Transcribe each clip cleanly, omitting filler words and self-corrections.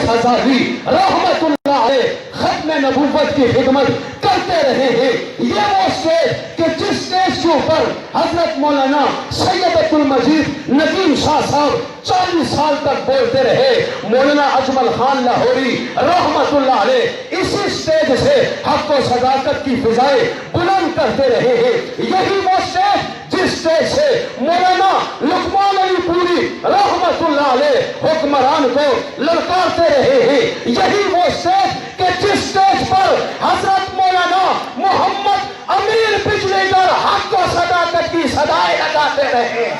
ہزاری رحمت اللہ علیہ ختم نبوت کی خدمت کرتے رہے ہیں۔ یہ وہ اسٹیج کہ جس اسٹیج کے اوپر حضرت مولانا سید عبد المجید ندیم شاہ صاحب 40 سال تک بولتے رہے، مولانا اجمل خان لاہوری رحمت اللہ علیہ اسی اسٹیج سے حق و صداقت کی فضائیں بلند کرتے رہے ہیں۔ یہی وہ اسٹیج جس اسٹیج سے مولانا لقمان علی پوری رحمت اللہ علیہ حکمران کو للکارتے رہے ہیں۔ یہی وہ اسٹیج کہ جس اسٹیج پر حضرت مولانا محمد امیر بجلی در حق و صداقت کی صدائیں لگاتے رہے۔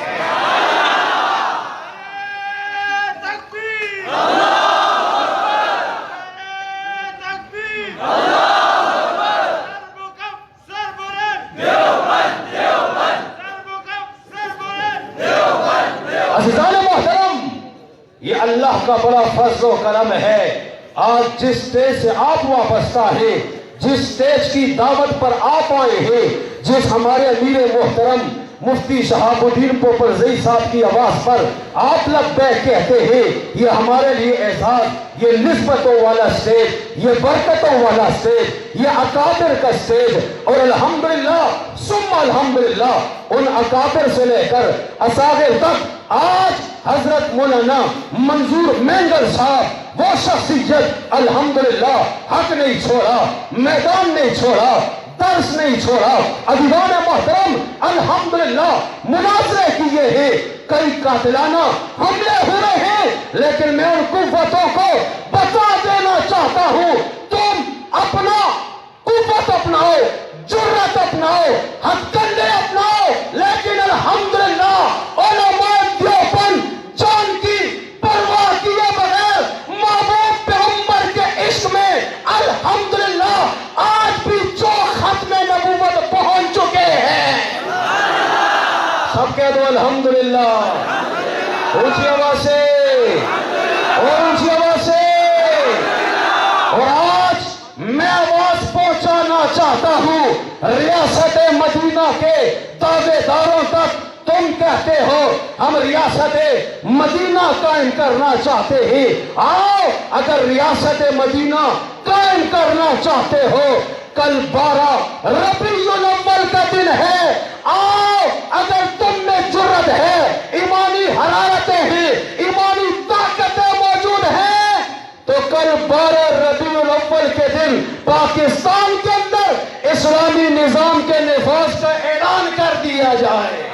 عزیزان محترم، یہ اللہ کا بڑا فضل و کرم ہے۔ آج جس اسٹیج سے آپ وابستہ ہیں، جس اسٹیج کی دعوت پر آپ آئے ہیں، جس ہمارے امیر محترم مفتی شہاب الدین پوپرزئی صاحب کی آواز پر آپ لبیک کہتے ہیں، یہ ہمارے لیے اعزاز، یہ نسبتوں والا اسٹیج، یہ برکتوں والا اسٹیج، یہ اکابر کا اسٹیج، اور الحمدللہ ثم الحمدللہ ان اکابر سے لے کر اصاغر تک آج حضرت مولانا منظور مینگل صاحب وہ شخصیت الحمدللہ حق نہیں چھوڑا، میدان نہیں چھوڑا، درس نہیں چھوڑا۔ عزیزان محترم، الحمدللہ مناظرے کیے ہیں، کئی قاتلانہ حملے ہوئے ہیں، لیکن میں ان قوتوں کو بتا دینا چاہتا ہوں، تم اپنا قوت اپناؤ، جرت اپناؤ، ہتھ کنڈے اپناؤ، لیکن الحمدللہ علماء دیوبند جان کی پرواہ کیے بغیر محبوب پیغمبر کے عشق میں الحمدللہ آج بھی جو ختم نبوت پہنچ چکے ہیں۔ سب کہہ دو الحمدللہ، اونچی آواز سے اور اونچی آواز سے۔ اور آج میں آواز پہنچانا چاہتا ہوں ریاست مدینہ کے دعوے داروں تک۔ تم کہتے ہو ہم ریاست مدینہ قائم کرنا چاہتے ہیں، آؤ اگر ریاست مدینہ قائم کرنا چاہتے ہو، کل 12 ربیع الاول کا دن ہے، آؤ اگر تم میں جرت ہے، ایمانی حرارتیں ہیں، ایمانی طاقتیں موجود ہیں، تو کل 12 ربیع الاول کے دن پاکستان کے اندر اسلامی نظام کے نفاذ کا اعلان کر دیا جائے۔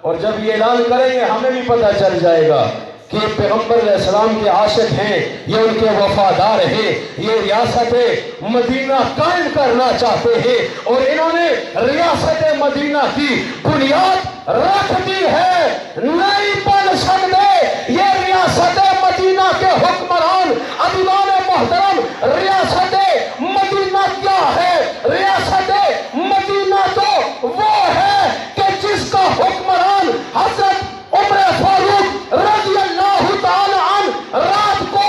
اور جب یہ اعلان کریں گے ہمیں بھی پتہ چل جائے گا کہ پیغمبر علیہ السلام کے عاشق ہیں، یہ ان کے وفادار ہیں، یہ ریاست مدینہ قائم کرنا چاہتے ہیں، اور انہوں نے ریاست مدینہ کی بنیاد رکھ دی ہے، نہیں بن سکتے۔ یہ ریاست مدینہ کے حکمران عزیزان محترم، ریاست مدینہ کیا ہے؟ ریاست مدینہ تو وہ ہے کہ جس کا حکمران حضرت عمر فاروق رضی اللہ تعالی عنہ رات کو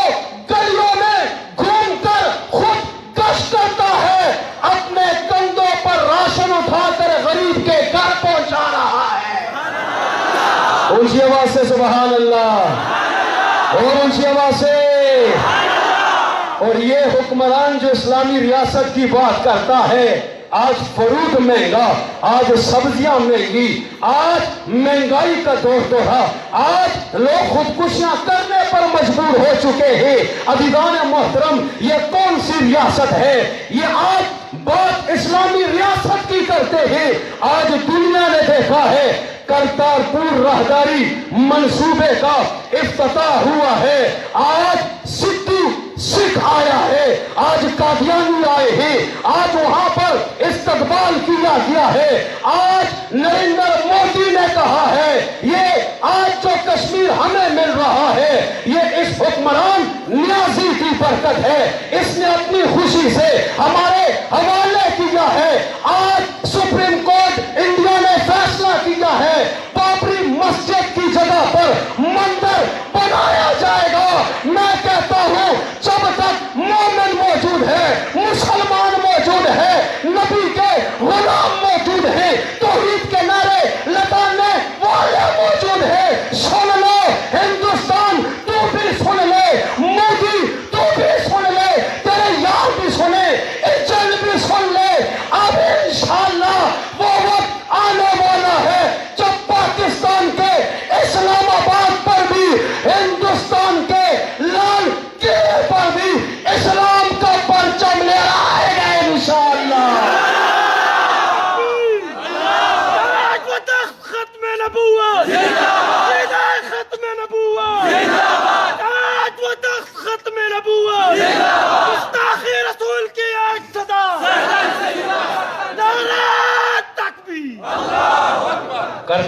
گلیوں میں گھوم کر خود گشت کرتا ہے، اپنے کندھوں پر راشن اٹھا کر غریب کے گھر پہنچا رہا ہے۔ اونچی آواز سے سبحان اللہ، اور اونچی آواز سے۔ اور یہ حکمران جو اسلامی ریاست کی بات کرتا ہے، آج فروٹ مہنگا، آج سبزیاں مہنگی، آج مہنگائی کا دور رہا، آج لوگ خودکشیاں کرنے پر مجبور ہو چکے ہیں۔ عزیزان محترم، یہ کون سی ریاست ہے؟ یہ آج بات اسلامی ریاست کی کرتے ہیں۔ آج دنیا نے دیکھا ہے کرتارپور راہداری منصوبے کا افتتاح ہوا ہے، آج سدھو سکھ آیا ہے، آج قادیانی آئے ہیں، آج وہاں پر استقبال کیا گیا ہے، آج نریندر مودی نے کہا ہے یہ آج جو کشمیر ہمیں مل رہا ہے یہ اس حکمران نیازی کی برکت ہے، اس نے اپنی خوشی سے ہمارے حوالے کیا ہے۔ آج سپریم کورٹ انڈیا نے فیصلہ کیا ہے بابری مسجد کی جگہ پر مندر بنایا جائے گا۔ میں کہتا ہوں جب تک مومن موجود ہے، مسلمان موجود ہے، نبی کے غلام موجود ہیں، توحید کے نعرے لگانے والے موجود ہیں، سن لو ہندوستان، تو بھی سن لے،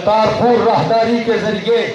کرتارپور راہداری کے ذریعے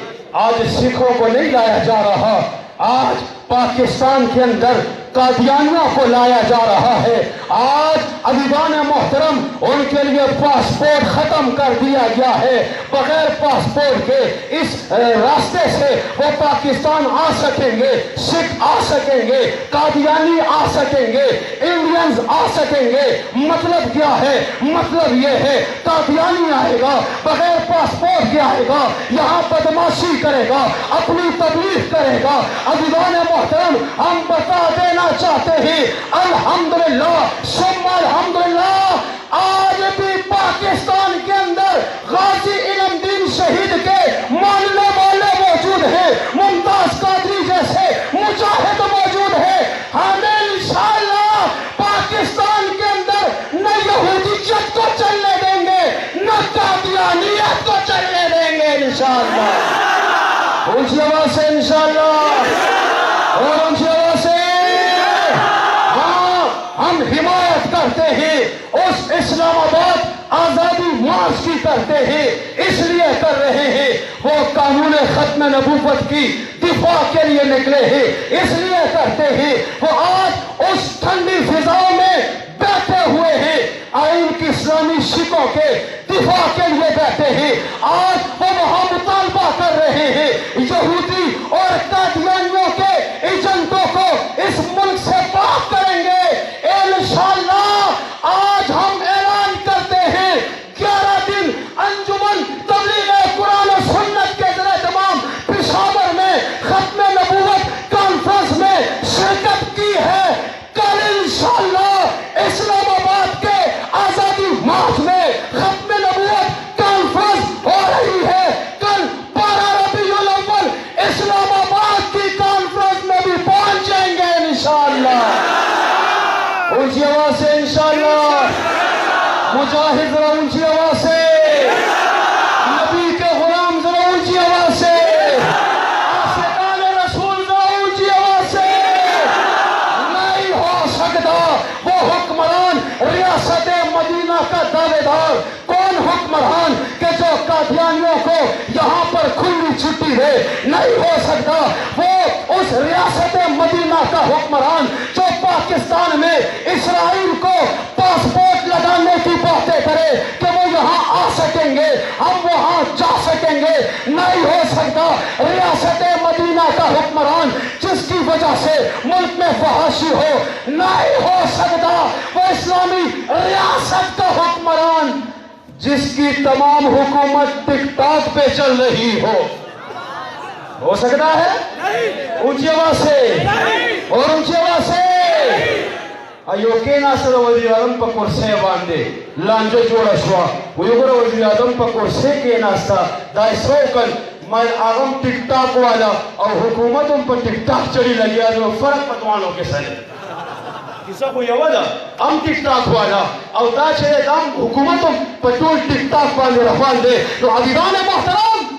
آج سکھوں کو نہیں لایا جا رہا، آج پاکستان کے اندر قادیانیوں کو لایا جا رہا ہے۔ آج عزیزان محترم ان کے لیے پاسپورٹ ختم کر دیا گیا ہے، بغیر پاسپورٹ کے اس راستے سے وہ پاکستان آ سکیں گے، سکھ آ سکیں گے، قادیانی آ سکیں گے، انڈینز آ سکیں گے۔ مطلب کیا ہے؟ مطلب یہ ہے قادیانی آئے گا بغیر پاسپورٹ کے، آئے گا یہاں بدماشی کرے گا، اپنی تبلیغ کرے گا۔ عزیزان محترم ہم بتا دینا چاہتے ہیں الحمدللہ ثم الحمدللہ آج بھی پاکستان کے اندر غازی علم دین شہید کے ماننے والے موجود ہیں، ممتاز قادری جیسے مجاہد موجود ہیں۔ ہمیں انشاءاللہ پاکستان کے اندر نہ یہودیت کو چلنے دیں گے، نہ قادیانیت کو چلنے دیں گے انشاءاللہ۔ اونچی آواز سے انشاءاللہ، اور اونچی آواز سے ہم حمایت کرتے ہیں، اس اسلام آباد آزادی مارچ کی کرتے ہیں، اس لیے کر رہے ہیں، وہ قانون ختم نبوت کی دفاع کے لیے نکلے ہیں، اس لیے کرتے ہیں، وہ آج اس ٹھنڈی فضاؤں میں بیٹھے ہوئے ہیں، آئین کی اسلامی سکھوں کے دفاع کے لیے بیٹھے ہیں۔ آج وہ وہاں مطالبہ کر رہے ہیں یہودی اور قادیانیوں کے ایجنٹوں کو اس ملک سے پاک کریں گے انشاءاللہ۔ آج ہم اعلان کرتے ہیں 11 دن انجمن تبلیغ قرآن و سنت کے ذریعے تمام پشاور میں ختم نبوت کانفرنس میں شرکت کی ہے۔ کل انشاءاللہ اسلام آباد کے آزادی مارچ میں ختم نبوت کانفرنس ہو رہی ہے۔ کل 12 ربیع الاول اسلام آباد کی کانفرنس میں بھی پہنچ جائیں گے انشاءاللہ۔ اونچی آواز سے انشاءاللہ، مجاہد ذرا اونچی آواز سے، نبی کے غلام ذرا اونچی آواز سے، عاشقان رسول ذرا اونچی آواز سے۔ نہیں ہو سکتا وہ حکمران ریاست مدینہ کا دعوے دار، کون حکمران کہ جو قادیانیوں کو یہاں پر کھلی چھٹی دے؟ نہیں ہو سکتا وہ اس ریاست مدینہ کا حکمران جو پاکستان میں اسرائیل کو پاسپورٹ لگانے کی باتیں کرے کہ وہ یہاں آ سکیں گے، ہم وہاں جا سکیں گے۔ نہیں ہو سکتا ریاست مدینہ کا حکمران جس کی وجہ سے ملک میں فحاشی ہو، نہیں ہو سکتا وہ اسلامی ریاست کا حکمران جس کی تمام حکومت ٹک ٹاک پہ چل رہی ہو سکتا ہے؟ اونچی آواز سے اور اونچی آواز سے ایو کے ناصر وزیر اعظم پا کرسے باندے لانجو جوڑا شوا ویگر وزیر اعظم پا کرسے کے ناستا دائی سوکل میں آغم ٹک ٹاک والا اور حکومتوں پر ٹک ٹاک چڑی لگی آدھو فرق پتوانوں کے سنے کسا کو یہ وجہ ہم ٹک ٹاک والا اور دا چھے دام حکومتوں پر ٹول ٹک ٹاک باندے رفان دے۔ تو عزیزان محترم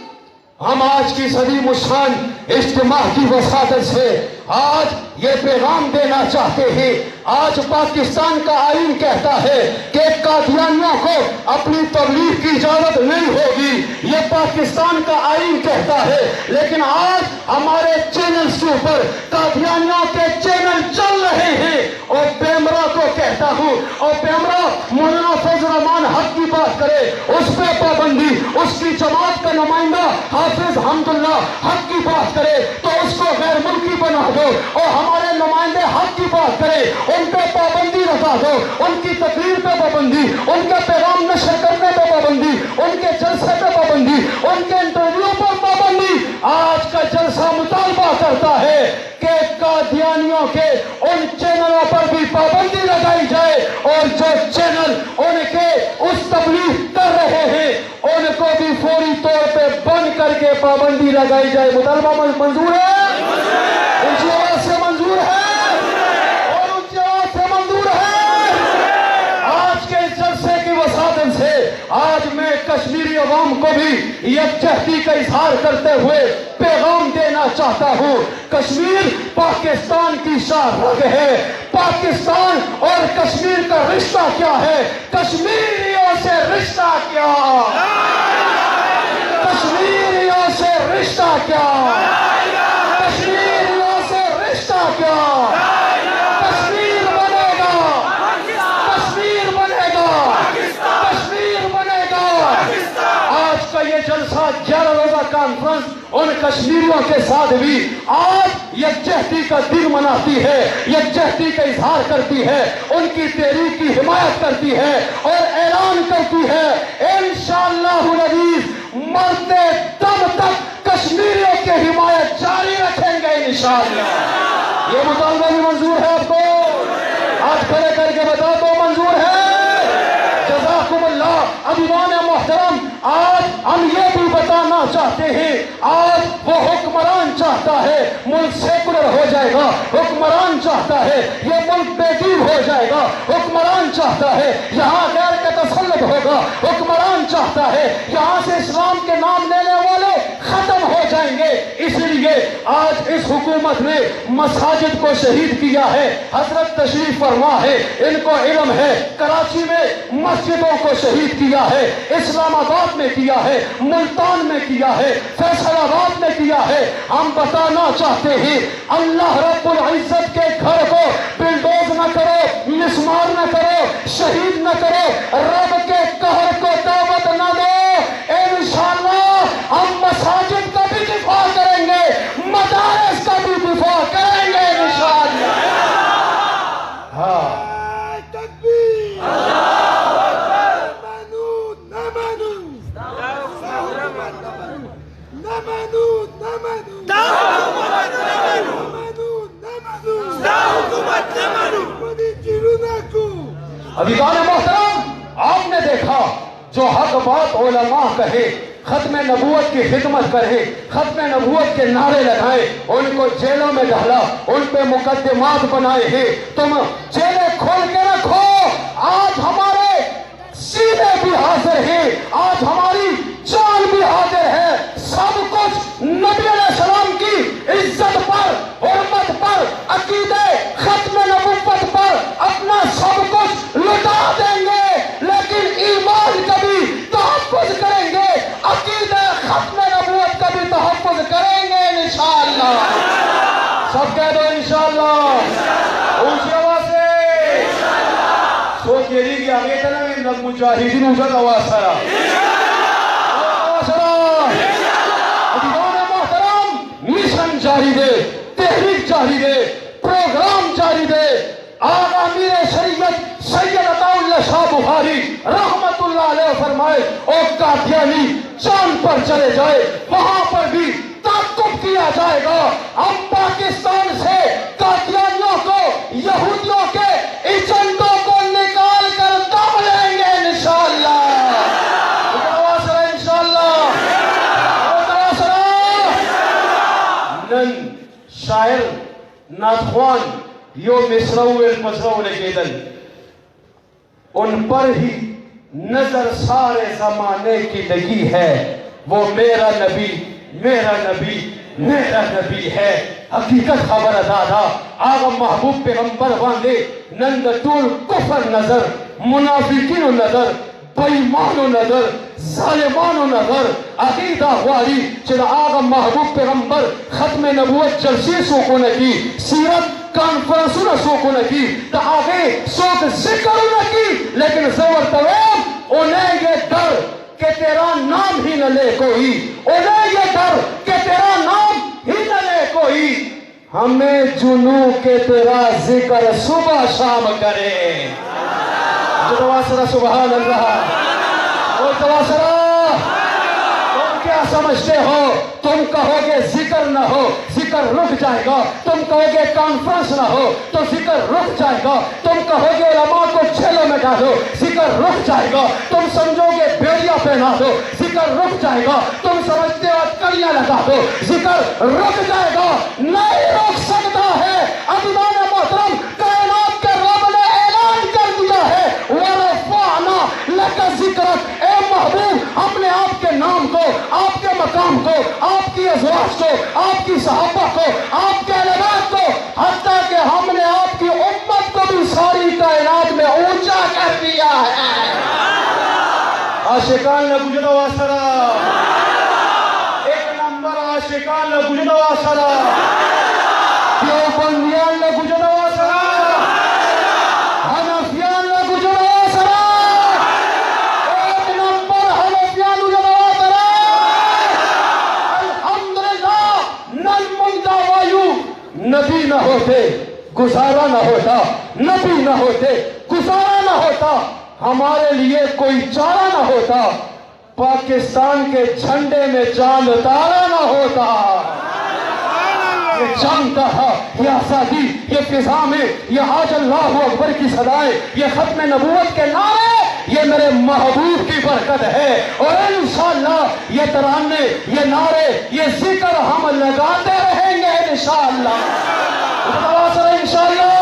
ہم آج کی صدی مشان اجتماع کی وساطت سے آج یہ پیغام دینا چاہتے ہیں۔ آج پاکستان کا آئین کہتا ہے کہ قادیانیوں کو اپنی تبلیغ کی اجازت نہیں ہوگی، یہ پاکستان کا آئین کہتا ہے، لیکن آج ہمارے چینلز کے اوپر قادیانیوں کے چینل چل رہے ہیں۔ اور پیمرا کو کہتا ہوں، اور پیمرا مولانا فضل الرحمان حق کی بات کرے اس پہ پابندی، اس کی جماعت کا نمائندہ حافظ حمداللہ حق کی بات کرے تو اس کو غیر ملکی بنا دو، اور ہمارے نمائندے حق کی بات کرے ان پہ پابندی لگا دو، ان کی تقریر پہ پابندی، ان کے پیغام نشر کرنے پہ پابندی، ان کے جلسے پہ پابندی، ان کے انٹرویو پر پابندی۔ آج کا جلسہ مطالبہ کرتا ہے کہ قادیانیوں کے ان چینلوں پر بھی پابندی لگائی جائے، اور جو چینل ان کے اس تبلیغ کر رہے ہیں ان کو بھی فوری طور پہ بند کر کے پابندی لگائی جائے۔ مطالبہ منظور ہے؟ اونچی آواز سے منظور ہے؟ اور اونچی آواز سے منظور ہے؟ آج کے جلسے کی وساطت سے آج میں کشمیری عوام کو بھی یکجہتی کا اظہار کرتے ہوئے پیغام دینا چاہتا ہوں۔ کشمیر پاکستان کی شاہ رگ ہے۔ پاکستان اور کشمیر کا رشتہ کیا ہے؟ کشمیریوں سے رشتہ کیا؟ کشمیریوں سے رشتہ کیا، کشمیریوں سے رشتہ کیا، کشمیر بنے گا، کشمیر بنے گا، کشمیر بنے گا۔ آج کا یہ جلسہ 11 روزہ کانفرنس ان کشمیریوں کے ساتھ بھی آج یکجہتی کا دن مناتی ہے، یکجہتی کا اظہار کرتی ہے، ان کی تحریک کی حمایت کرتی ہے اور اعلان کرتی ہے انشاءاللہ العزیز مرتے دم تک کشمیریوں کی حمایت جاری رکھیں گے انشاءاللہ۔ یہ مطالبہ بھی منظور ہے آپ کو؟ آج کھڑے کر کے بتا دو منظور ہے؟ جزاکم اللہ۔ عزیزان محترم، آج ہم یہ بھی بتانا چاہتے ہیں، آج وہ حکمران چاہتا ہے ملک سیکولر ہو جائے گا، حکمران چاہتا ہے یہ ملک بے دین ہو جائے گا، حکمران چاہتا ہے یہاں غیر کا تسلط ہوگا، حکمران چاہتا ہے یہاں سے اسلام کے نام لینے والے ختم ہو جائیں گے۔ اس لیے آج اس حکومت نے مساجد کو شہید کیا ہے، حضرت تشریف فرما ہے، ان کو علم ہے، کراچی میں مسجدوں کو شہید کیا ہے، اسلام آباد میں کیا ہے، ملتان میں کیا ہے، فیصل آباد میں کیا ہے۔ ہم بتانا چاہتے ہیں اللہ رب العزت کے گھر کو بلڈوز نہ کرو، مسمار نہ کرو، شہید نہ کرو، رب کے قہر کو دعوت نہ دو۔ انشاءاللہ ہم مساجد کا بھی دفاع کریں گے، مدارس کا بھی دفاع کریں گے انشاءاللہ۔ ہاں عزیزان محترم، آپ نے دیکھا جو حق بات علماء کہے، ختم نبوت کی خدمت کرے، ختم نبوت کے نعرے لگائے، ان کو جیلوں میں ڈالا، ان پہ مقدمات بنائے ہیں۔ تم جیلیں کھول کے رکھو، آج ہمارے سینے بھی حاضر ہیں، آج ہماری جان بھی حاضر ہے، سب کچھ نبی علیہ السلام کی عزت پر، حرمت پر، عقیدے ختم نبوت پر اپنا سب کچھ لٹا دیں گے، لیکن ایمان کا بھی تحفظ کریں گے، عقیدے ختم نبوت کا بھی تحفظ کریں گے انشاءاللہ۔ سب کہہ دو انشاءاللہ، اونچی آواز سے سوچ یہ رہی کہ آگے تھا نا مجاہدین اجد آواز سارا مشن جاری دے، تحریک جاری دے، پروگرام جاری دے۔ آقا امیر شریعت سید عطا اللہ شاہ بخاری رحمت اللہ علیہ فرمائے او قادیانی چاند پر چلے جائے، وہاں پر بھی تعقب کیا جائے گا۔ ہم پاکستان سے قادیانیوں کو، یہودیوں کے ایجنٹوں کو نکال کر دم لیں گے انشاءاللہ۔ شاعر ناتخوان یو مصرعو المصرعو لگیدن، ان پر ہی نظر سارے زمانے کی لگی ہے، وہ میرا نبی میرا نبی میرا نبی ہے۔ حقیقت خبر دادا آغا محبوب پیغمبر واندے نند طول کفر نظر، منافقین نظر، بےایمان نظر، ظالمان نظر، عقیدہ واری چل آغا محبوب پیغمبر ختم نبوت جلسی سوکو نکی، سیرت کانفرنسو نسوکو نکی، تا آگے سوک ذکر نکی، لیکن زور تویم انہیں یہ ڈر کہ تیرا نام ہی نہ لے کوئی، انہیں یہ ڈر کہ تیرا نام ہی نہ لے کوئی، ہمیں جنوں کہ تیرا ذکر صبح شام کرے۔ جو دواسرہ سبحان اللہ، اور دواسرہ تم کیا سمجھتے ہو؟ تم کہو گے ذکر نہ ہو، ذکر رک جائے گا، تم کہو گے کانفرنس نہ ہو تو ذکر رک جائے گا، تم کہو گے علماء کو جیلوں میں ڈالو، ذکر رک جائے گا، تم سمجھو گے بیڑیاں پہنا دو، ذکر رک جائے گا، تم سمجھتے ہو کڑیاں لگا دو، ذکر رک جائے گا، نہیں رک سکتا ہے۔ عزیزان محترم، کائنات کے رب نے اعلان کر دیا ہے وَرَفَعْنَا لَكَ ذِكْرَكَ، اے محبوب ہم نے آپ کے نام کو، آپ کے مقام کو، آپ کی ازواج کو، آپ کی صحابہ کو، آپ کے علماء کو، حتیٰ کہ ہم نے آپ کی امت کو بھی ساری کائنات میں اونچا کر دیا ہے۔ عاشقان نے گجرا واسرا عاشقان لگوجه دواسرا دیوبندیان لگوجه دواسرا حنفیان لگوجه دواسرا ایک نمبر حنفیان لگوجه دواسرا الحمدللہ نن منگا وایو نبی نہ ہوتے گزارا نہ ہوتا نبی نہ ہوتے گزارا نہ ہوتا ہمارے لیے کوئی چارہ نہ ہوتا پاکستان کے جھنڈے میں چاند تارا نہ ہوتا یہ جانتا تھا یہ آزادی یہ فضا میں یہ آج اللہ اکبر کی صدائیں یہ ختم نبوت کے نعرے یہ میرے محبوب کی برکت ہے اور انشاءاللہ یہ ترانے یہ نعرے یہ ذکر ہم لگاتے رہیں گے انشاءاللہ انشاءاللہ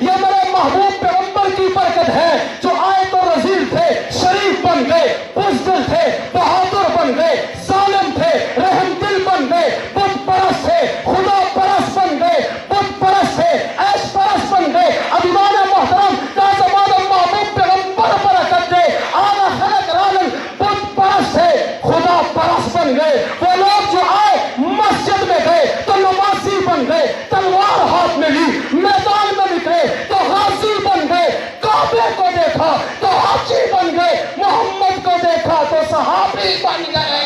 یہ میرے محبوب پیغمبر کی برکت ہے جو آئے تو رزیل تھے شریف بن گئے بزدل تھے بہادر بن گئے ظالم تھے رحم دل بن گئے بت پرست تھے خدا پرست بن گئے بت پرست تھے عیش پرست بن گئے اب ایمان محترم کا زمان محبوب پیغمبر برکت دے آنا خلق رالن بت پرست تھے خدا پرست بن گئے وہ لوگ جو آئے مسجد میں گئے تو نمازی بن گئے تلوار ہاتھ میں لی میدان میں نکلے تو غازی بن گئے کعبے کو دیکھا تو حاجی بن گئے محمد کو دیکھا تو صحابی بن گئے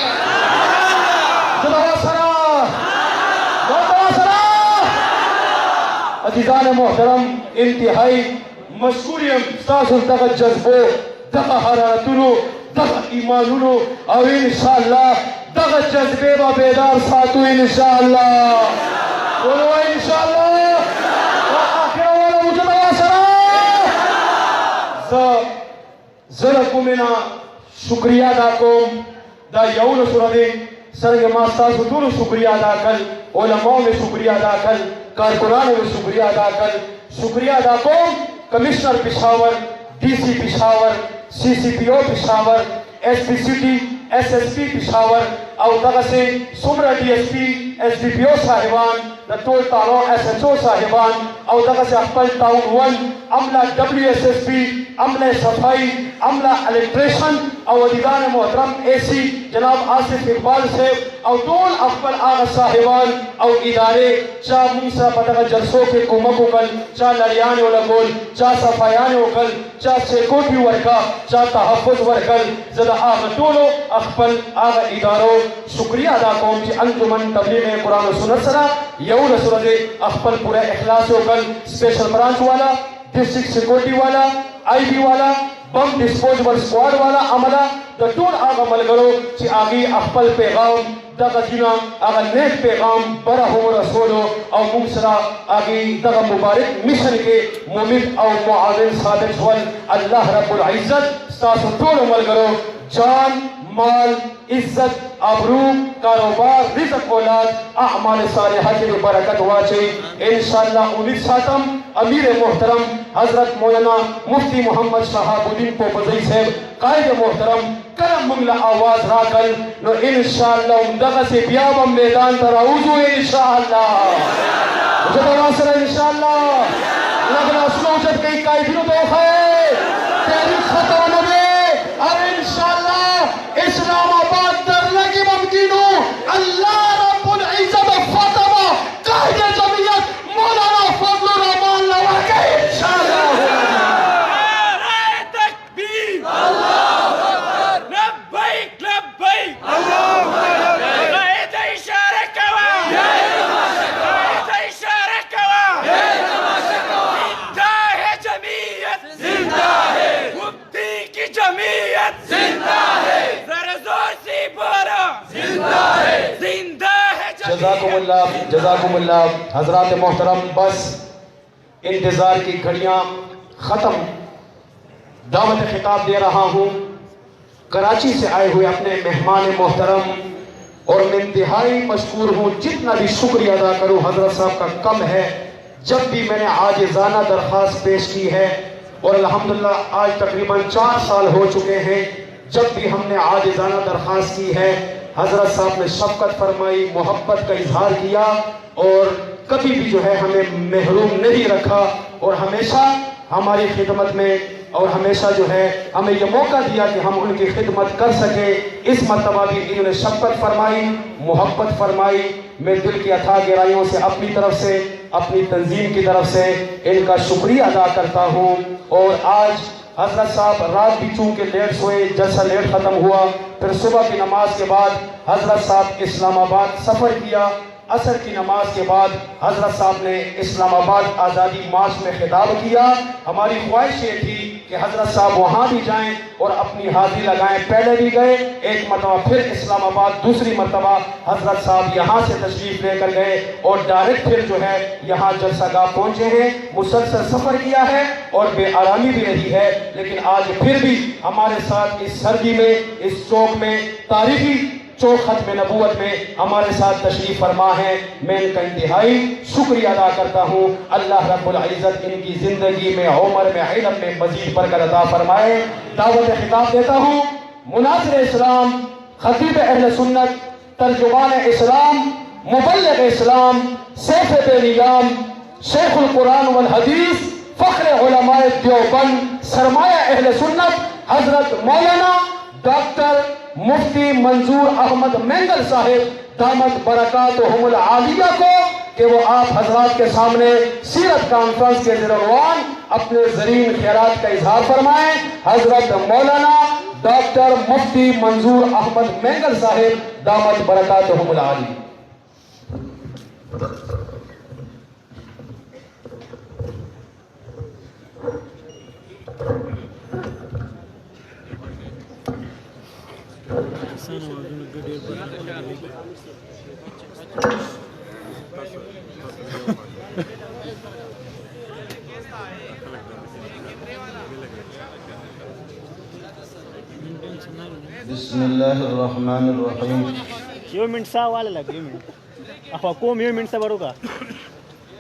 عزیزان محترم انتہائی مشکوریم ستاسو دغه جذبو دغه حرارتونو دغه ایمانونو او انشاءاللہ دغه جذبے با بیدار ساتو انشاءاللہ بولو انشاءاللہ آخر والا وجود آسرا زرکو منا شکریہ دا کوم دا یون سردی سرگ ماستاسو دونو شکریہ دا کل علماء میں شکریہ دا کل کارکنان میں شکریہ ادا کر شکریہ ادا کوم commissioner Peshawar D C Peshawar C C P O Peshawar S P C T S S P Peshawar او دغه سے سمرا D S P S D P O صاحبان د ټول تارو ایس ایچ او صاحبان او دغه سے خپل ټاون 1 عملہ ڈبلیو ایس ایس پی عملہ صفائی عملہ الیکٹریشن او دیدان محترم اے سی جناب آصف اقبال صاحب او ټول خپل آغا صاحبان او ادارے چا منصا پدغه جلسو کے کومک وکل چا لریان ولګول چا صفایان وکل چا سیکورټي ورکا چا تحفظ ورکل زدا آغا ټولو خپل آغا ادارو شکریہ ادا کوم چې انجمن تبلیغ قرآن و سنت سره یو رسول دے خپل پورا اخلاص وکل سپیشل برانچ والا ڈسٹرکٹ سیکورٹی والا آئی بی والا بم ڈسپوزبل سکواڈ والا عملہ دا ټول هغه ملګرو چې هغې خپل پیغام دغه دینه هغه نیک پیغام بره هم رسولو او موږ سره هغې دغه مبارک مشن کې ممد او معاون ثابت شول الله رب العزت ستاسو ټولو ملګرو جان مال عزت ابرو کاروبار رزق اولاد اعمال صالحہ کی برکت واچی انشاءاللہ امید ساتم امیر محترم حضرت مولانا مفتی محمد شہاب الدین پوپزئی صاحب قائد محترم کرم منگلہ آواز راکل نو انشاءاللہ امدغہ سے بیابا میدان تراؤزو انشاءاللہ جب ناصر انشاءاللہ لگنا سنوچت کئی قائدینو دوخہ ہے تحریک خطرانو میں اور انشاءاللہ اسلام آباد در لگی ممکنو اللہ رب العزت فاطمہ قائد جمعیت مولانا فضل الرحمن لوہ کے انشاءاللہ نعرہ تکبیر اللہ اکبر لبیک لبیک اللہ اکبر قائد اشارہ کوا قائد اشارہ کوا زندہ ہے جمعیت زندہ ہے مفتی کی جمعیت زندہ ہے زرزوسی بورا زندہ ہے زندہ ہے جزاکم اللہ حضرات محترم بس انتظار کی گھڑیاں ختم دعوت خطاب دے رہا ہوں کراچی سے آئے ہوئے اپنے مہمان محترم اور میں انتہائی مشکور ہوں جتنا بھی شکریہ ادا کروں حضرت صاحب کا کم ہے جب بھی میں نے عاجزانہ درخواست پیش کی ہے اور الحمدللہ آج تقریباً 4 سال ہو چکے ہیں جب بھی ہم نے عاجزانہ درخواست کی ہے حضرت صاحب نے شفقت فرمائی محبت کا اظہار کیا اور کبھی بھی جو ہے ہمیں محروم نہیں رکھا اور ہمیشہ ہماری خدمت میں اور ہمیشہ جو ہے ہمیں یہ موقع دیا کہ ہم ان کی خدمت کر سکیں. اس مرتبہ بھی انہوں نے شفقت فرمائی، محبت فرمائی. میں دل کی اتھا گہرائیوں سے اپنی طرف سے، اپنی تنظیم کی طرف سے ان کا شکریہ ادا کرتا ہوں. اور آج حضرت صاحب رات بھی چونکہ لیٹ سوئے، جلسہ لیٹ ختم ہوا، پھر صبح کی نماز کے بعد حضرت صاحب اسلام آباد سفر کیا. عصر کی نماز کے بعد حضرت صاحب نے اسلام آباد آزادی مارچ میں خطاب کیا. ہماری خواہش یہ تھی کہ حضرت صاحب وہاں بھی جائیں اور اپنی حاضری لگائیں. پہلے بھی گئے، ایک مرتبہ پھر اسلام آباد، دوسری مرتبہ حضرت صاحب یہاں سے تشریف لے کر گئے اور ڈائریکٹ پھر جو ہے یہاں جلسہ گاہ پہنچے ہیں. مسلسل سفر کیا ہے اور بے آرامی بھی رہی ہے، لیکن آج پھر بھی ہمارے ساتھ اس سردی میں، اس چوک میں، تاریخی چوک ختم نبوت میں ہمارے ساتھ تشریف فرما ہے. میں ان کا انتہائی شکریہ ادا کرتا ہوں. اللہ رب العزت ان کی زندگی میں، عمر میں، علم میں مزید برکت عطا فرمائے. دعوت خطاب دیتا ہوں مناظر اسلام، خطیب اہل سنت، ترجمان اسلام، مبلغ اسلام، سیف بے نیام، شیخ القرآن والحدیث، فخر علماء دیوبند، سرمایہ اہل سنت، حضرت مولانا ڈاکٹر مفتی منظور احمد مینگل صاحب دامت برکاتہم العالیہ کو کہ وہ آپ حضرات کے سامنے سیرت کانفرنس کے عنوان اپنے زرین خیرات کا اظہار فرمائیں. حضرت مولانا ڈاکٹر مفتی منظور احمد مینگل صاحب دامت برکاتہم العالیہ. بسم اللہ الرحمن الرحیم. یہ منٹ سا والا لگ یہ منٹ افا کوم یہ منٹ سا بڑو کا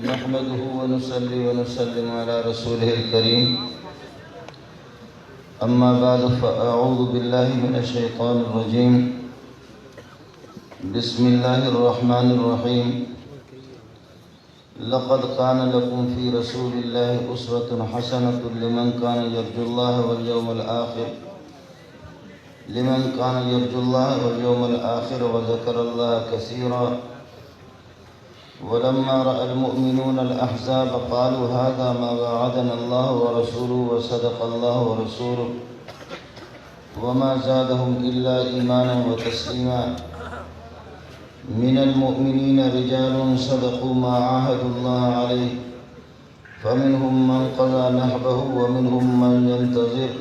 نحمده ونصلي ونسلم على رسوله الكريم. اما بعد فاعوذ بالله من الشیطان الرجیم. بسم اللہ الرحمن الرحیم. لقد كان لكم في رسول الله أسوة حسنة لمن كان يرجو الله واليوم الآخر وذكر الله كثيرا. ولما رأى المؤمنون الأحزاب قالوا هذا ما وعدنا الله ورسوله وصدق الله ورسوله وما زادهم إلا إيمانا وتسليما. من المؤمنين رجال صدقوا ما عاهدوا الله عليه فمنهم من قضى نحبه ومنهم من ينتظر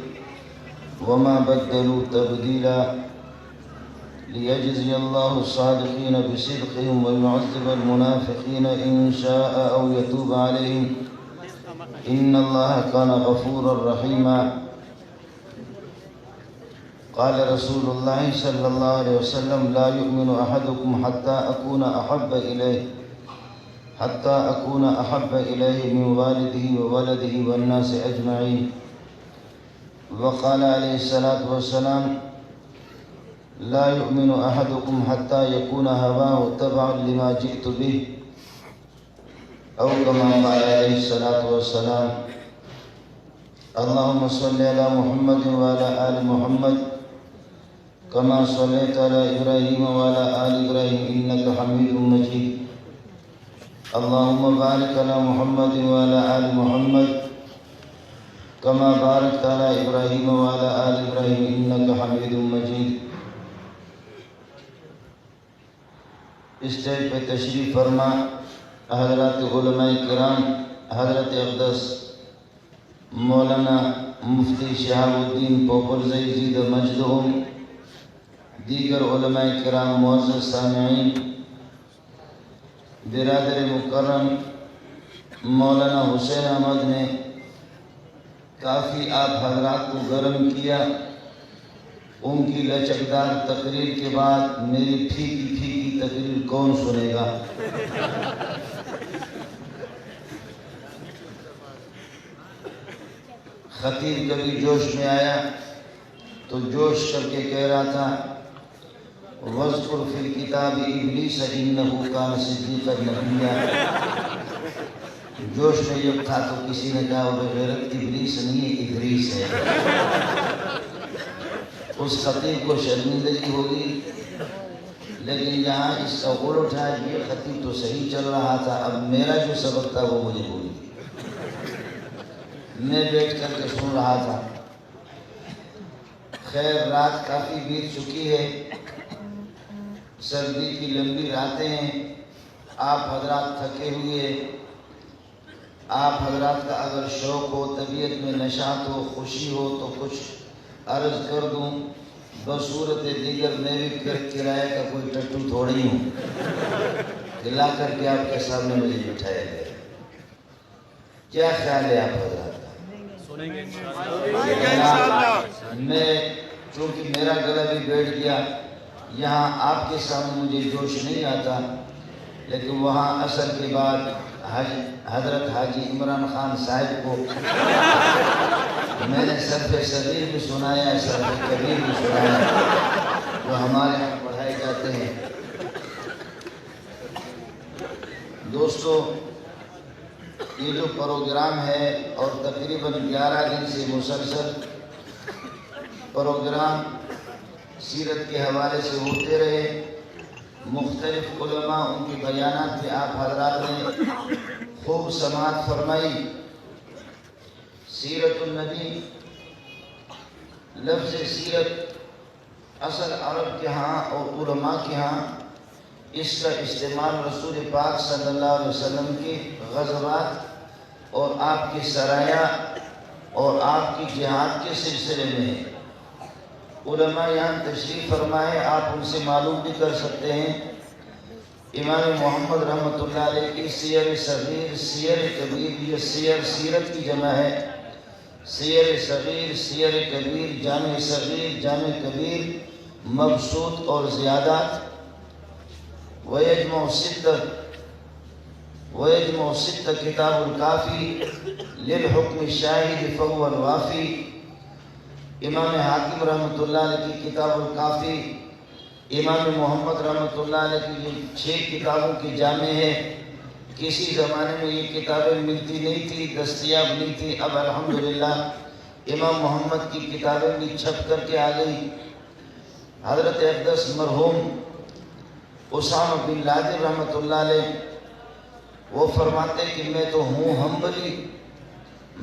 وما بدلوا تبديلا. ليجزي الله الصادقين بصدقهم ويعذب المنافقين إن شاء أو يتوب عليهم إن الله كان غفورا رحيما. قال رسول الله صلى الله عليه وسلم لا يؤمن أحدكم حتى أكون أحب إليه من والده وولده والناس أجمعين. وقال عليه الصلاة والسلام لا يؤمن أحدكم حتى يكون هواه تبعا لما جئت به أو كما قال عليه الصلاة والسلام. اللهم صل على محمد وعلى آل محمد كما صليت على إبراهيم وعلى آل إبراهيم إنك حميد مجيد. اللهم بارك على محمد وعلى آل محمد كما باركت على إبراهيم وعلى آل إبراهيم إنك حميد مجيد. اسٹیج پہ تشریف فرما حضرات علماء کرام، حضرت اقدس مولانا مفتی شہاب الدین پوپلزئی زید مجدہم، دیگر علماء کرام، معزز سامعین، برادر مکرم مولانا حسین احمد نے کافی آپ حضرات کو گرم کیا. ان کی لچکدار تقریر کے بعد میری پھیکی پھیکی تقریر کون سنے گا؟ خطیب کبھی جوش میں آیا تو جوش کر کے کہہ رہا تھا وَاذْكُرْ فِي الْكِتَابِ إِبْلِيسَ إِنَّهُ كَانَ صِدِّيقًا نَبِيًّا. جوش میں جب تھا تو کسی نے کہا وہ غیرت ابلیس نہیں ہے، ادریس ہے۔ اس خطیب کو شرمندگی ہوگی، لیکن یہاں اس کا غل اٹھا، یہ خطیب تو صحیح چل رہا تھا، اب میرا جو سبق تھا وہ مجھے بھول گیا۔ میں بیٹھ کر کے سن رہا تھا۔ خیر رات کافی بیت چکی ہے، سردی کی لمبی راتیں ہیں، آپ حضرات تھکے ہوئے، آپ حضرات کا اگر شوق ہو، طبیعت میں نشاط ہو، خوشی ہو تو کچھ عرض کر دوں۔ بصورت دیگر میں بھی کرایہ کا کوئی ٹٹو تھوڑی ہوں کہ لا کر کے آپ کے سامنے مجھے بٹھایا گیا۔ کیا خیال ہے آپ حضرات کا؟ میں چونکہ میرا گلا بھی بیٹھ گیا، یہاں آپ کے سامنے مجھے جوش نہیں آتا، لیکن وہاں عصر کے بعد حضرت حاجی عمران خان صاحب کو میں نے صرف صغیر بھی سنایا، صرف کبیر بھی سنایا، جو ہمارے یہاں پڑھائے جاتے ہیں۔ دوستو، یہ جو پروگرام ہے اور تقریباً 11 دن سے مسلسل پروگرام سیرت کے حوالے سے ہوتے رہے، مختلف علماء ان کے بیانات میں آپ حضرات نے خوب سماعت فرمائی۔ سیرت النبی، لفظ سیرت اصل عرب کے ہاں اور علماء کے ہاں اس کا استعمال رسول پاک صلی اللہ علیہ وسلم کی غزوات اور آپ کی سرایہ اور آپ کی جہاد کے سلسلے میں ہے۔ علماء یہاں تشریف فرمائے، آپ ان سے معلوم بھی کر سکتے ہیں۔ امام محمد رحمۃ اللہ علیہ کی سیر صغیر، سیر کبیر، یہ سیرت کی جمع ہے۔ سیر صغیر، سیر کبیر، جامع صغیر، جامع کبیر، مبسوط اور زیادات۔ ویجمع ستہ کتاب الکافی للحکم الشاہد فهو الوافی۔ امام حاکم رحمۃ اللہ علیہ کی کتاب الکافی، امام محمد رحمۃ اللہ علیہ کی یہ 6 کتابوں کی جامع ہے۔ کسی زمانے میں یہ کتابیں ملتی نہیں تھی، دستیاب نہیں تھی، اب الحمدللہ امام محمد کی کتابیں بھی چھپ کر کے آ گئی۔ حضرت اقدس مرحوم اسامہ بن لادن رحمۃ اللہ علیہ وہ فرماتے کہ میں تو ہوں حنبلی،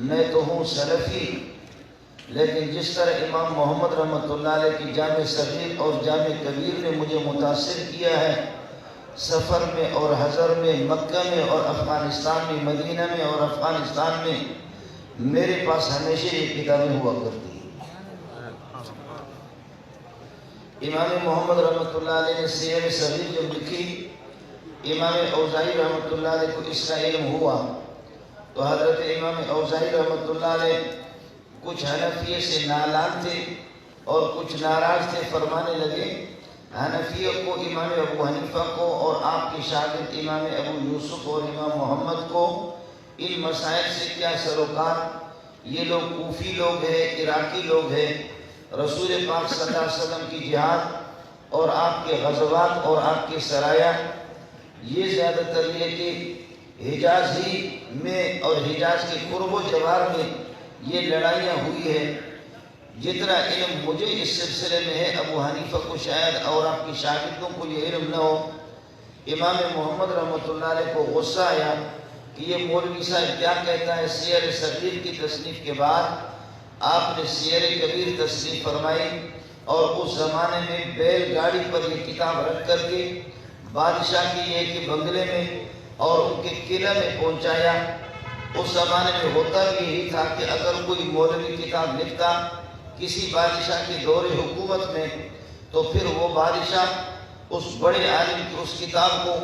میں تو ہوں سلفی، لیکن جس طرح امام محمد رحمۃ اللہ علیہ کی جامع صغیر اور جامع کبیر نے مجھے متاثر کیا ہے، سفر میں اور حضر میں، مکہ میں اور افغانستان میں، مدینہ میں اور افغانستان میں میرے پاس ہمیشہ یہ کتابیں ہوا کرتی ہیں۔ امام محمد رحمۃ اللہ علیہ نے سیر صغیر جب لکھی، امام اوزاعی رحمۃ اللہ علیہ کو اس کا علم ہوا تو حضرت امام اوزاعی رحمۃ اللہ علیہ کچھ حنفیہ سے نالان تھے اور کچھ ناراض تھے، فرمانے لگے حنفیہ کو، امام ابو حنیفہ کو اور آپ کے شاگرد امام ابو یوسف اور امام محمد کو ان مسائل سے کیا سروکار، یہ لوگ کوفی لوگ ہیں، عراقی لوگ ہیں، رسول پاک صلی اللہ علیہ وسلم کی جہاد اور آپ کے غزوات اور آپ کے سرایہ، یہ زیادہ تر یہ کہ حجاز ہی میں اور حجاز کے قرب و جوار میں یہ لڑائیاں ہوئی ہے۔ جتنا علم مجھے اس سلسلے میں ہے، ابو حنیفہ کو شاید اور آپ کی شاگردوں کو یہ علم نہ ہو۔ امام محمد رحمۃ اللہ علیہ کو غصہ آیا کہ یہ مولوی صاحب کیا کہتا ہے۔ سیر صغیر کی تصنیف کے بعد آپ نے سیر کبیر تصنیف فرمائی اور اس زمانے میں بیل گاڑی پر یہ کتاب رکھ کر کے بادشاہ کی یہ کہ بنگلے میں اور ان کے قلعہ میں پہنچایا۔ اس زمانے میں ہوتا بھی یہی تھا کہ اگر کوئی مولوی کتاب لکھتا کسی بادشاہ کے دور حکومت میں تو پھر وہ بادشاہ اس بڑے عالم کی اس کتاب کو،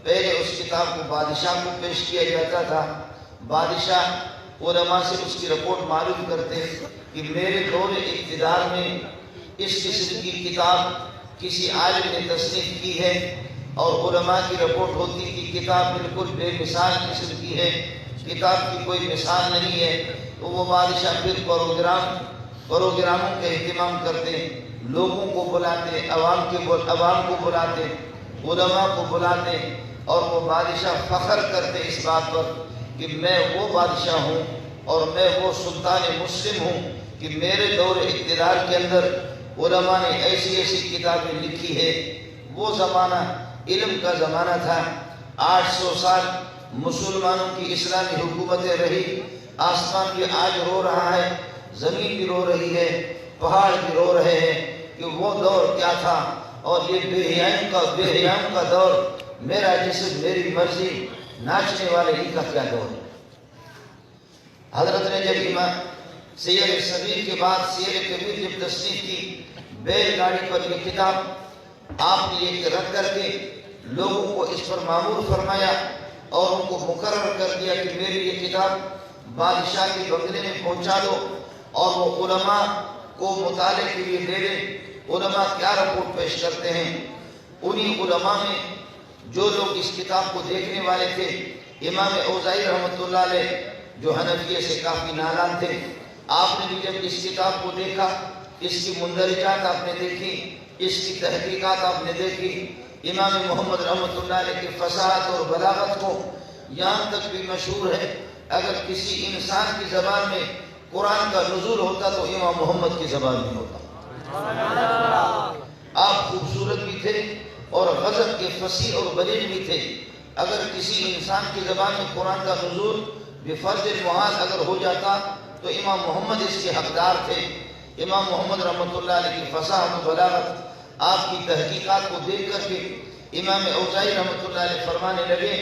پہلے اس کتاب کو بادشاہ کو پیش کیا جاتا تھا۔ بادشاہ علماء سے اس کی رپورٹ معلوم کرتے کہ میرے دور اقتدار میں اس قسم کی کتاب کسی عالم نے تصنیف کی ہے، اور علماء کی رپورٹ ہوتی کہ کتاب بالکل بے مثال قسم کی ہے، کتاب کی کوئی مثال نہیں ہے، تو وہ بادشاہ پھر پروگراموں کا اہتمام کرتے، لوگوں کو بلاتے، عوام کو بلاتے، علماء کو بلاتے، اور وہ بادشاہ فخر کرتے اس بات پر کہ میں وہ بادشاہ ہوں اور میں وہ سلطان مسلم ہوں کہ میرے دور اقتدار کے اندر علماء نے ایسی ایسی کتابیں لکھی ہے۔ وہ زمانہ علم کا زمانہ تھا۔ 800 سال مسلمانوں کی اسلامی حکومتیں رہی۔ آسمان بھی آج رو رہا ہے، زمین بھی رو رہی ہے، پہاڑ بھی رو رہے ہیں کہ وہ دور کیا تھا، اور یہ بے حیاؤں کا دور، میرا جسم میری مرضی، ناچنے والے ہی کا کیا دور ہے۔ حضرت نے جب امام سیر صغیر کے بعد سیر کبیر جب تصنیف کی، بیل گاڑی پر یہ کتاب آپ نے یہ رکھ کر کے لوگوں کو اس پر معمور فرمایا اور ان کو مقرر کر دیا کہ میری یہ کتاب بادشاہ کے بنگلے میں پہنچا دو اور وہ علماء کو مطالعے کے لیے دے دیں۔ علماء کیا رپورٹ پیش کرتے ہیں؟ انہی علماء میں جو لوگ اس کتاب کو دیکھنے والے تھے، امام اوزاعی رحمۃ اللہ علیہ جو حنفیہ سے کافی نالان تھے، آپ نے بھی جب اس کتاب کو دیکھا، اس کی مندرجات آپ نے دیکھی، اس کی تحقیقات آپ نے دیکھی، امام محمد رحمۃ اللہ علیہ کی فصاحت اور بلاغت کو یہاں تک بھی مشہور ہے اگر کسی انسان کی زبان میں قرآن کا نزول ہوتا تو امام محمد کی زبان میں ہوتا۔ آپ خوبصورت بھی تھے اور غضب کے فصیح اور بلیغ بھی تھے۔ اگر کسی انسان کی زبان میں قرآن کا نزول بفرض المحال اگر ہو جاتا تو امام محمد اس کے حقدار تھے۔ امام محمد رحمۃ اللہ علیہ کی فصاحت و بلاغت، آپ کی تحقیقات کو دیکھ کر کے امام اوزاعی رحمۃ اللہ علیہ فرمانے لگے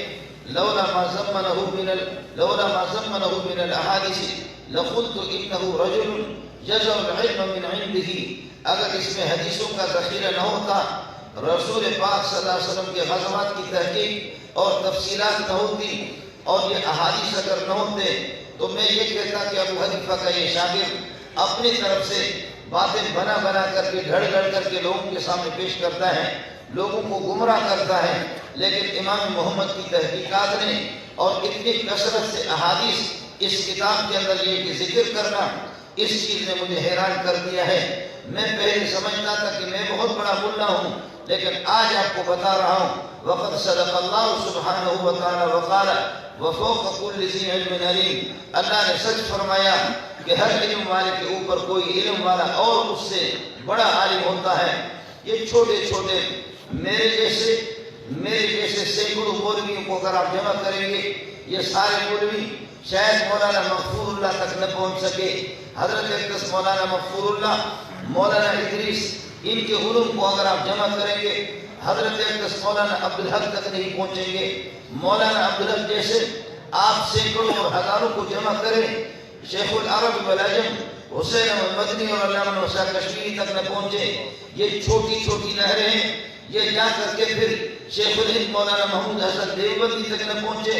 لولا ما ضمنه من الاحادیث لقلت انه رجل یجع العلم من عنده۔ اگر اس میں حدیثوں کا ذخیرہ نہ ہوتا، رسول پاک صلی اللہ علیہ وسلم کے غزوات کی تحقیق اور تفصیلات نہ ہوتی، اور یہ احادیث اگر نہ ہوتے تو میں یہ کہتا کہ ابو حنیفہ کا یہ شاگرد اپنی طرف سے باتیں بنا بنا کر کے گھڑ گھڑ کر کے لوگوں کے سامنے پیش کرتا ہے، لوگوں کو گمراہ کرتا ہے۔ لیکن امام محمد کی تحقیقات نے اور اتنی کثرت سے احادیث اس کتاب کے اندر یہ کہ ذکر کرنا، اس چیز نے مجھے حیران کر دیا ہے۔ میں پہلے سمجھتا تھا کہ میں بہت بڑا ملا ہوں، لیکن آج آپ کو بتا رہا ہوں وقد صدق اللہ سبحانہ وتعالی وقال وفوق كل ذي علم علیم۔ اللہ نے سچ فرمایا کہ ہر علم والے کے اوپر کوئی علم والا اور اس سے بڑا عالم ہوتا ہے۔ یہ چھوٹے چھوٹے میرے جیسے سینکڑوں مولویوں کو اگر آپ جمع کریں گے، یہ سارے مولوی شاید مولانا مغفور اللہ تک نہ پہنچ سکے۔ حضرت اقدس مولانا مغفور اللہ، مولانا ادریس، ان کے علوم کو اگر آپ جمع کریں گے حضرت اقدس مولانا عبدالحق تک نہیں پہنچیں گے۔ مولانا عبدالحق جیسے آپ سینکڑوں اور ہزاروں کو جمع کریں، شیخ العرب والعجم حسین احمد مدنی اور علامہ موسیٰ کشمیری تک نہ پہنچے۔ یہ چھوٹی چھوٹی نہریں ہیں، یہ جا کر کے پھر شیخ الہند مولانا محمود حسن دیوبندی تک نہ پہنچے۔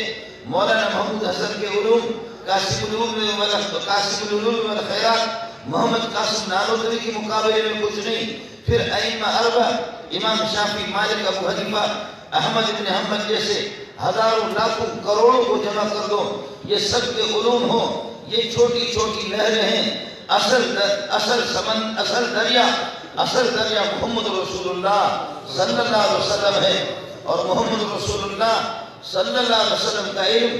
مولانا محمود حسن کے علوم قاسم العلوم والخیرات محمد قاسم نانوتوی کے مقابلے میں کچھ نہیں۔ پھر ائمہ اربعہ امام شافعی، مالک، ابو حنیفہ، احمد بن حنبل جیسے ہزاروں لاکھوں کروڑوں کو جمع کر دو، یہ سب کے علوم ہو، یہ چھوٹی چھوٹی نہریں ہیں۔ اصل دریا محمد رسول اللہ صلی اللہ علیہ وسلم ہے، اور محمد رسول اللہ صلی اللہ علیہ وسلم کا علم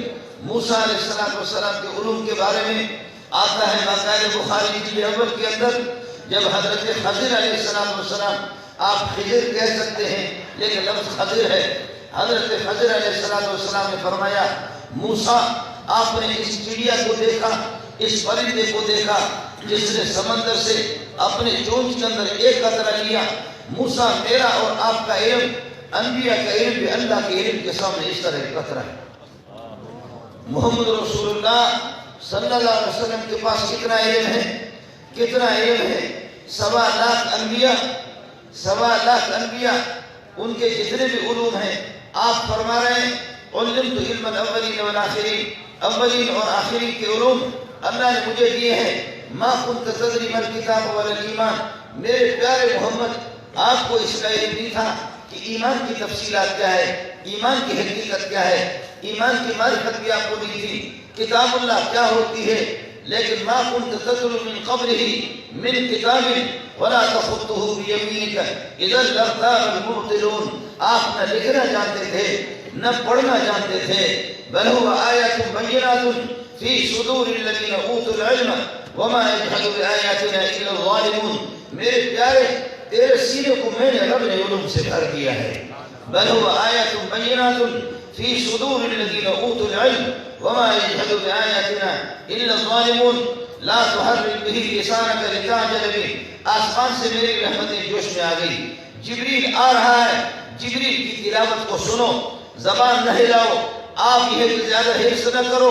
موسیٰ علیہ السلام کے علوم کے بارے میں آتا ہے باقاعدہ بخاری جلد اول کے اندر۔ جب حضرت خضر علیہ السلام، آپ خضر کہہ سکتے ہیں لیکن لفظ خضر ہے، حضرت خضر علیہ السلام نے فرمایا موسیٰ آپ نے اس چڑیا کو دیکھا، اس پرندے کو دیکھا جس نے سمندر سے اپنے چونچ کے اندر ایک قطرہ لیا۔ موسیٰ میرا اور آپ کا علم، انبیاء کا علم بھی اللہ کے علم کے سامنے اس طرح ایک قطرہ ہے۔ محمد رسول اللہ صلی اللہ علیہ وسلم کے پاس کتنا علم ہے؟ 1.25 لاکھ انبیاء، ان کے جتنے بھی علوم ہیں، آپ فرما رہے ہیں علمت علم الاولین والآخرین، اولین اور آخرین کے علوم اللہ نے مجھے دیے ہیں۔ ما كنت تدری ما الکتاب ولا الایمان، میرے پیارے محمد آپ کو اس کا علم نہیں تھا کہ ایمان کی تفصیلات کیا ہے، ایمان کی حقیقت کیا ہے، ایمان کی معرفت بھی آپ کو نہیں تھی، کتاب اللہ کیا ہوتی ہے، لیکن ما كنت تتلو من قبله من كتاب ولا تخطه بيمينك اذا لارتاب المبطلون. آپ نہ لکھنا جانتے تھے نہ پڑھنا جانتے تھے. بل هو آیات بینات فی صدور الذین اوتوا العلم وما يجحد بآیاتنا الا الظالمون. میرے پیارے تیرے سینے کو میں نے رب نے علوم سے بھر دیا ہے. بل هو آیات بینات فی صدور الذین اوتوا العلم وما يجحد بآیاتنا الا الظالمون. لا تحرك به لسانك لتعجل به. آسمان سے میری رحمتیں جوش میں آ گئی. جبریل آ رہا ہے, جبریل کی تلاوت کو سنو, زبان نہ ہلاؤ. آپ یہ زیادہ حرص نہ کرو,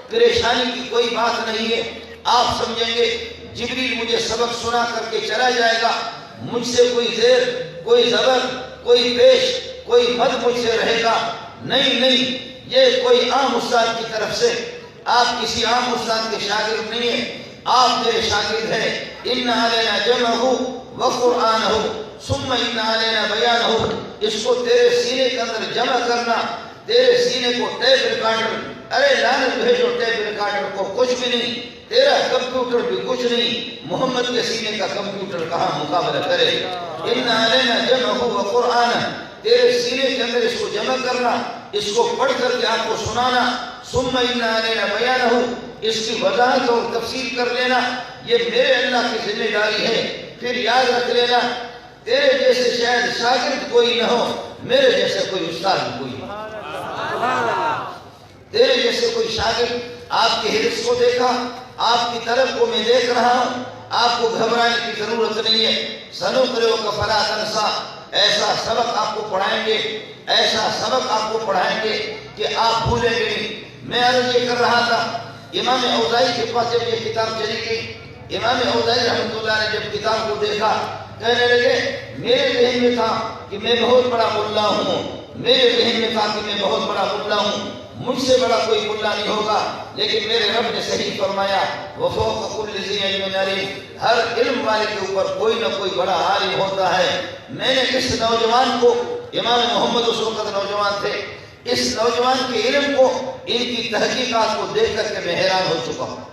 پریشانی کی کوئی بات نہیں ہے. آپ سمجھیں گے جبریل مجھے سبق سنا کر کے چلا جائے گا, مجھ سے کوئی زیر, کوئی زبر, کوئی پیش, کوئی مد مجھ سے رہے گا. نہیں نہیں, یہ کوئی عام استاد کی طرف سے, آپ کسی عام استاد کے شاگرد نہیں ہیں, آپ میرے شاگرد ہیں. ان علینا جمعہ وقرآنہ ثم ان علینا بیانہ. اس کو تیرے سینے کے اندر جمع کرنا, تیرے سینے کو ٹیپ ریکارڈر, ارے لعنت بھیجو ٹیپ ریکارڈر کو, کچھ بھی نہیں. تیرا کمپیوٹر بھی کچھ نہیں, محمد کے سینے کا کمپیوٹر کہاں مقابلہ کرے. ان علینا جمعہ وقرآنہ, تیرے سینے کے اندر اس کو جمع کرنا, اس کو پڑھ کر کے آپ کو سنانا. ثم ان علینا بیانہ, اس کی وضاحت اور تفصیل کر لینا. یہ میرے اللہ کی ذمہ داری ہے. پھر یاد رکھ لینا, تیرے جیسے شاید شاگرد کوئی نہ ہو, میرے جیسے کوئی استاد کوئی نہ ہو. تیرے جیسے کوئی شاگرد, آپ کے حرص کو دیکھا, آپ کی طرف کو میں دیکھ رہا ہوں, آپ کو گھبرانے کی ضرورت نہیں ہے. سنقرئک فلا تنسیٰ, ایسا سبق آپ کو پڑھائیں گے, ایسا سبق آپ کو پڑھائیں گے کہ آپ بھولیں گے نہیں. میں عرض یہ کر رہا تھا, امام اوزاعی کے پاس جب یہ کتاب چلی گئی, امام اوزاعی رحمۃ اللہ نے جب کتاب کو دیکھا, کہنے لگے میرے ذہن میں تھا کہ میں بہت بڑا ملا ہوں, میرے ذہن میں تھا کہ میں بہت بڑا ملا ہوں, مجھ سے بڑا کوئی ملا نہیں ہوگا. لیکن میرے رب نے صحیح فرمایا, وفوق کل ذی علم علیم, ہر علم والے کے اوپر کوئی نہ کوئی بڑا عالم ہوتا ہے. میں نے اس نوجوان کو, امام محمد اس وقت نوجوان تھے, اس نوجوان کے علم کو, ان کی تحقیقات کو دیکھ کر کے میں حیران ہو چکا ہوں.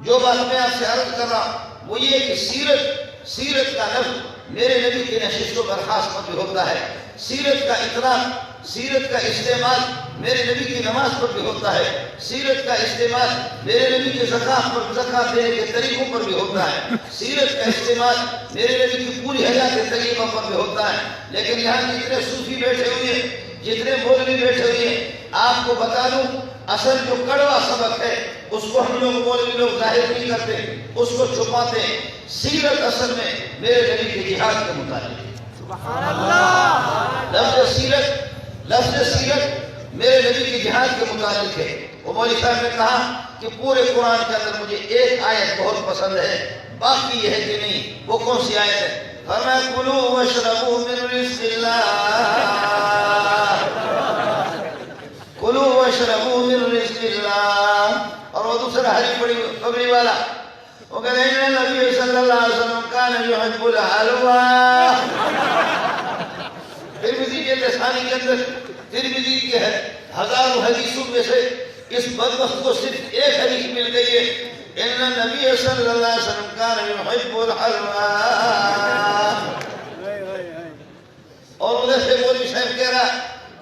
جو بات میں آپ سے عرض کر رہا وہ یہ کہ سیرت کا لفظ میرے نبی کی نشست و برخاست پر بھی ہوتا ہے. سیرت کا اطلاق, سیرت کا استعمال میرے نبی کی نماز پر بھی ہوتا ہے. سیرت کا استعمال میرے نبی کی زکوٰۃ پر, زکوٰۃ دینے کے طریقوں پر بھی ہوتا ہے. سیرت کا استعمال میرے نبی کی پوری حیات طیبہ پر بھی ہوتا ہے. لیکن یہاں جتنے صوفی بیٹھے ہوئے ہیں, جتنے مولوی بیٹھے ہوئے ہیں, آپ کو بتا دوں اصل جو کڑوا سبق ہے اس کو ہم لوگ مولوی لوگ ظاہر نہیں کرتے, اس کو چھپاتے. سیرت اصل میں میرے نبی کے جہاد کے متعلق ہے. سبحان اللہ. لفظ سیرت میرے نبی کے جہاد کے متعلق ہے. وہ مولوی صاحب نے کہا کہ پورے قرآن کے اندر مجھے ایک آیت بہت پسند ہے, باقی یہ ہے کہ نہیں. وہ کون سی آیت ہے؟ فرمایا کلوا واشربوا من رزق اللہ, کلوا واشربوا من رزق اللہ. اور وہ دوسرا ہری بڑی ببری والا, وہ کہتے ہیں نبی صلی اللہ علیہ وسلم کان یحب الحلوہ. ترمذی کے لسانی کے اندر, ترمذی کے ہزاروں حدیثوں میں سے اس بدبخت کو صرف ایک حدیث مل گئی ہے, ان نبی صلی اللہ علیہ وسلم کان یحب الحلوہ. اور ادھر سے مولوی صاحب کہہ رہا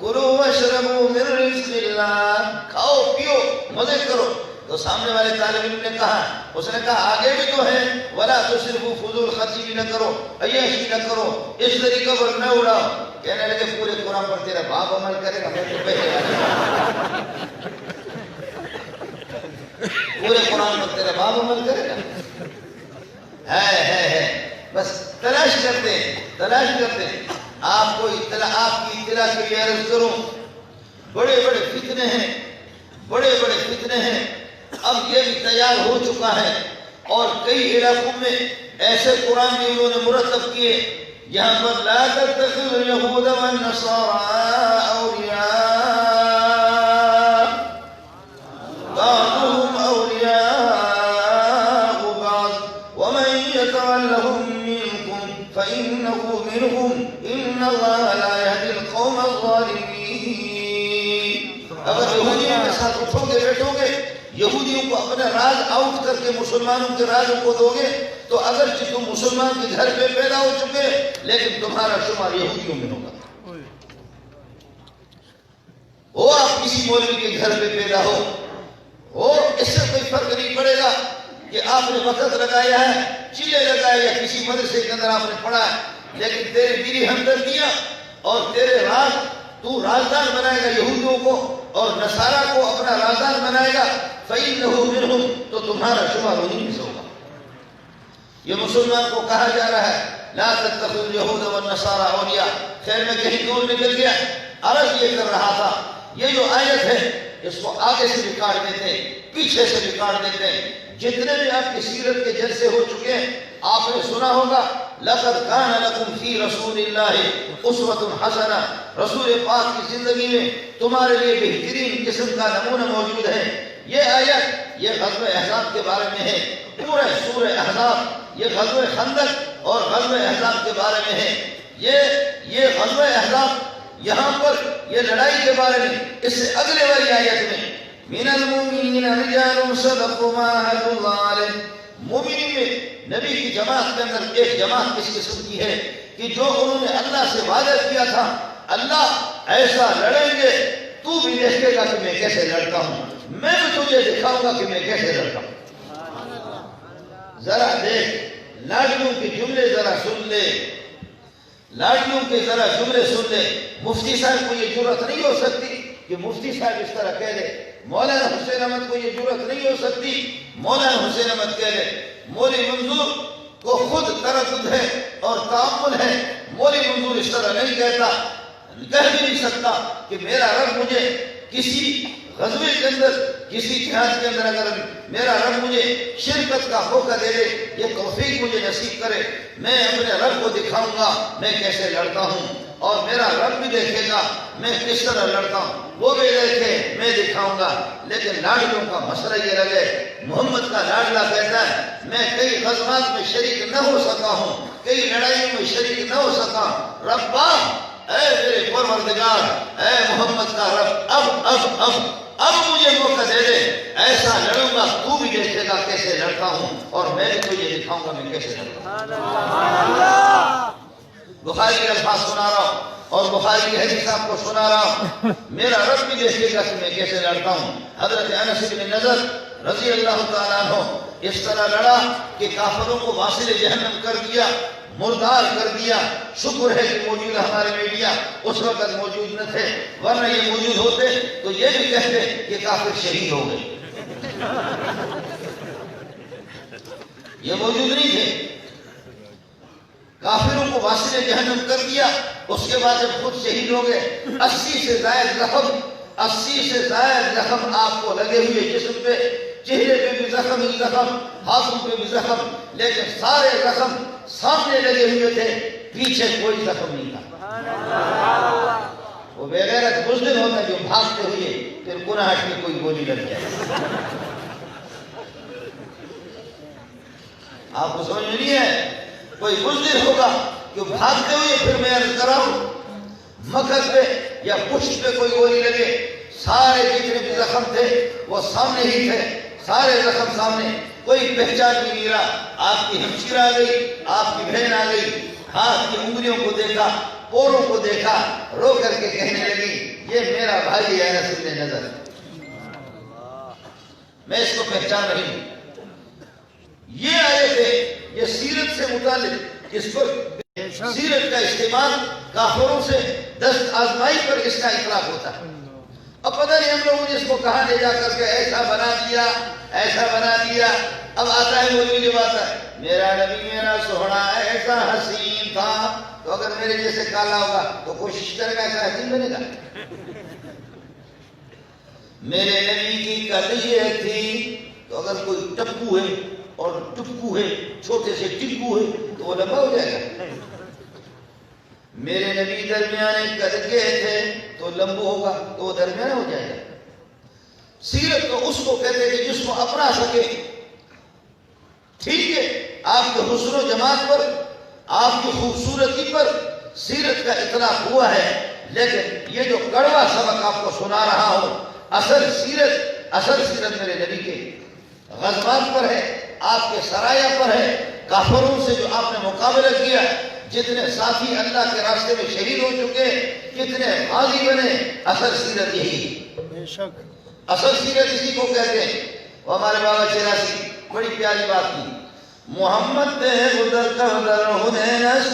کلوا واشربوا من رزق اللہ, کھاؤ پیو مزے کرو. تو سامنے والے طالب علم نے کہا, اس نے کہا آگے بھی تو ہے, ولا تسرفوا, فضول خرچی بھی نہ کرو, عیاشی نہ کرو, اس طریقے پر نہ اڑاؤ. کہنے لگے پورے قرآن پر تیرا باپ عمل کرے گا, میں تو پہلے پورے قرآن پر تیرا باپ عمل کرے گا. ہے بس تلاش کرتے ہیں. آپ کو اطلاع, آپ کی اطلاع کے لیے عرض کروں, بڑے بڑے فتنے ہیں. اب یہ بھی تیار ہو چکا ہے, اور کئی علاقوں میں ایسے قرآن بھی انہوں نے مرتب کیے جہاں پر لا تتخذوا اليهود والنصارى اولیاء بعضهم اولیاء بعض ومن يتولهم منكم فانه منهم ان الله لا يهدي القوم الظالمين. اگر یہودیوں کے ساتھ اٹھو گے بیٹھو گے, یہودیوں کو اپنا راز آؤٹ کر کے مسلمانوں کے رازوں کو دو گے تو اگرچہ تم مسلمان کے گھر پہ پیدا ہو چکے لیکن تمہارا شمار یہودیوں میں ہوگا. وہ آپ کسی مولوی کے گھر پہ پیدا ہو اس سے کوئی فرق نہیں پڑے گا کہ آپ نے وقت لگایا ہے, چیلے لگائے یا کسی مدرسے کے اندر آپ نے پڑھا ہے, لیکن تیرے دلی ہمدردیاں اور تیرے راز تو رازدار بنائے گا یہودیوں کو اور نصارہ کو اپنا رازدار بنائے گا فَإِنَّهُ مِنْهُمْ تو تمہارا شمار انہیں میں سے ہوگا. یہ مسلمان کو کہا جا رہا ہے لا تتخذوا اليهود والنصارى اولیاء. خیر میں کہیں دور نکل گیا, عرض یہ کر رہا تھا یہ جو آیت ہے اس کو آگے سے بھی کاٹ دیتے ہیں, پیچھے سے بھی کاٹ دیتے ہیں. جتنے بھی آپ کی سیرت کے جلسے ہو چکے ہیں آپ نے سنا ہوگا لَقَدْ كَانَ لَكُمْ فِي رَسُولِ اللَّهِ أُسْوَةٌ حَسَنَةٌ. رسول پاک کی زندگی میں تمہارے لیے بہترین قسم کا نمونہ موجود ہے. یہ آیت یہ غزوہ احزاب کے بارے میں ہے. پورے سورہ احزاب یہ غزوہ خندق اور غزوہ احزاب کے بارے میں ہے. یہ غزوہ احزاب یہاں پر یہ لڑائی کے بارے میں. اس سے اگلے والی آیت میں من المؤمنین رجال صدقوا ما عاهدوا اللہ علیہ. مومنین میں نبی کی جماعت کے اندر ایک جماعت اس قسم کی ہے کہ جو انہوں نے اللہ سے وعدہ کیا تھا اللہ ایسا لڑیں گے تو بھی دیکھے گا کہ میں کیسے لڑتا ہوں, میں بھی تجھے دکھاؤں گا کہ میں کیسے لڑتا ہوں. ذرا دیکھ لاڈلیوں کے جملے ذرا سن لے, لاڈلیوں کے ذرا جملے سن لے. مفتی صاحب کو یہ جرأت نہیں ہو سکتی کہ مفتی صاحب اس طرح کہہ دے. مولانا حسین احمد کو یہ جرأت نہیں ہو سکتی مولانا حسین احمد کہہ دے. مولوی منظور کو خود تردد ہے اور تعامل ہے. مولوی منظور اس طرح نہیں کہتا, کہہ بھی نہیں سکتا کہ میرا رب مجھے کسی غزوے کے اندر کسی جہاد کے اندر اگر میرا رب مجھے شرکت کا موقع دے دے, یہ توفیق مجھے نصیب کرے, میں اپنے رب کو دکھاؤں گا میں کیسے لڑتا ہوں اور میرا رب بھی دیکھے گا میں کس طرح لڑتا ہوں, وہ بھی دیکھے میں دکھاؤں گا. لیکن لاڈلوں کا مسئلہ یہ رہے, محمد کا لاڈلا کہتا ہے میں کئی غزوات میں شریک نہ ہو سکا ہوں, کئی لڑائیوں میں شریک نہ ہو سکا. ربا اے میرے پروردگار اے محمد کا رب اب مجھے موقع دے دے, ایسا لڑوں گا تو بھی دیکھے گا کیسے لڑتا ہوں اور میں بھی تجھے دکھاؤں گا میں کیسے لڑتا ہوں. بخاری کے الفاظ سنا رہا ہوں اور بخاری کی حدیث آپ کو سنا رہا ہوں. میرا رب بھی دیکھے گا کہ میں کیسے لڑتا ہوں. حضرت انس بن نضر رضی اللہ تعالیٰ عنہ اس طرح لڑا کہ کافروں کو واصل جہنم کر دیا, مردار کر دیا. شکر ہے کہ موجود ہمارے میڈیا اس وقت موجود نہ تھے, ورنہ یہ موجود ہوتے تو یہ بھی کہتے کہ کافر شہید ہو گئے. یہ موجود نہیں تھے. کافروں کو واصل جہنم کر دیا, اس کے بعد جب خود شہید ہو گئے 80 سے زائد زخم آپ کو لگے ہوئے جسم پہ, چہرے پہ بھی زخم ہی زخم, ہاتھوں پہ بھی زخم, لیکن سارے زخم سامنے لگے ہوئے تھے, پیچھے کوئی زخم نہیں تھا. وہ بے غیرت بزدل ہوتا جو بھاگتے ہوئے پھر گناہٹ میں کوئی گولی لگ جائے. آپ کو سمجھ نہیں ہے, کوئی بزدل ہوگا جو بھاگتے ہوئے پھر میں عرض کر رہا ہوں مقصد پہ یا پشت پہ کوئی گولی لگے, سارے جتنے بھی زخم تھے وہ سامنے ہی تھے, سارے زخم سامنے, کوئی پہچان بھی نہیں رہا. آپ کی ہمشیر آ گئی, آپ کی بہن آ گئی, ہاتھ کی انگلیوں کو دیکھا, پوروں کو دیکھا, رو کر کے کہنے لگی یہ میرا بھائی ہے انس بن نضر, میں اس کو پہچان رہی ہوں. یہ آئے تھے یہ سیرت سے متعلق, اس پر سیرت کا استعمال کافروں سے دست آزمائی پر اس کا اطلاق ہوتا ہے. اب پتہ نہیں ہم لوگوں نے اس کو کہاں لے جا کر کے ایسا بنا دیا ایسا بنا دیا. اب آتا ہے مولوی جب آتا ہے میرا نبی میرا سوہنا ایسا حسین تھا, تو اگر میرے جیسے کالا ہوگا تو کوشش کرے گا ایسا حسین بنے گا. میرے نبی کی کل یہ تھی, تو اگر کوئی ٹپو ہے اور ٹپکو ہے, چھوٹے سے ٹپکو ہے تو وہ لمبا ہو جائے گا. میرے نبی درمیانے قد کے تھے تو لمبو ہوگا تو وہ درمیانہ ہو جائے گا. سیرت تو اس کو کہتے ہیں جس کو اپنا سکے. ٹھیک ہے, آپ کے حسن و جمال پر, آپ کی خوبصورتی پر سیرت کا اطلاق ہوا ہے, لیکن یہ جو کڑوا سبق آپ کو سنا رہا ہوں, اصل سیرت اصل سیرت میرے نبی کے غزوات پر ہے، آپ کے سرایا پر ہے، کافروں سے جو آپ نے مقابلہ کیا، جتنے ساتھی اللہ کے راستے میں شہید ہو چکے، کتنے غازی بنے، اصل سیرت یہی، بے شک اصل سیرت اسی کو کہتے ہیں۔ وہ ہمارے بابا چراسی بڑی پیاری بات کی، محمد تے ادھر کا ادھر ہنینس،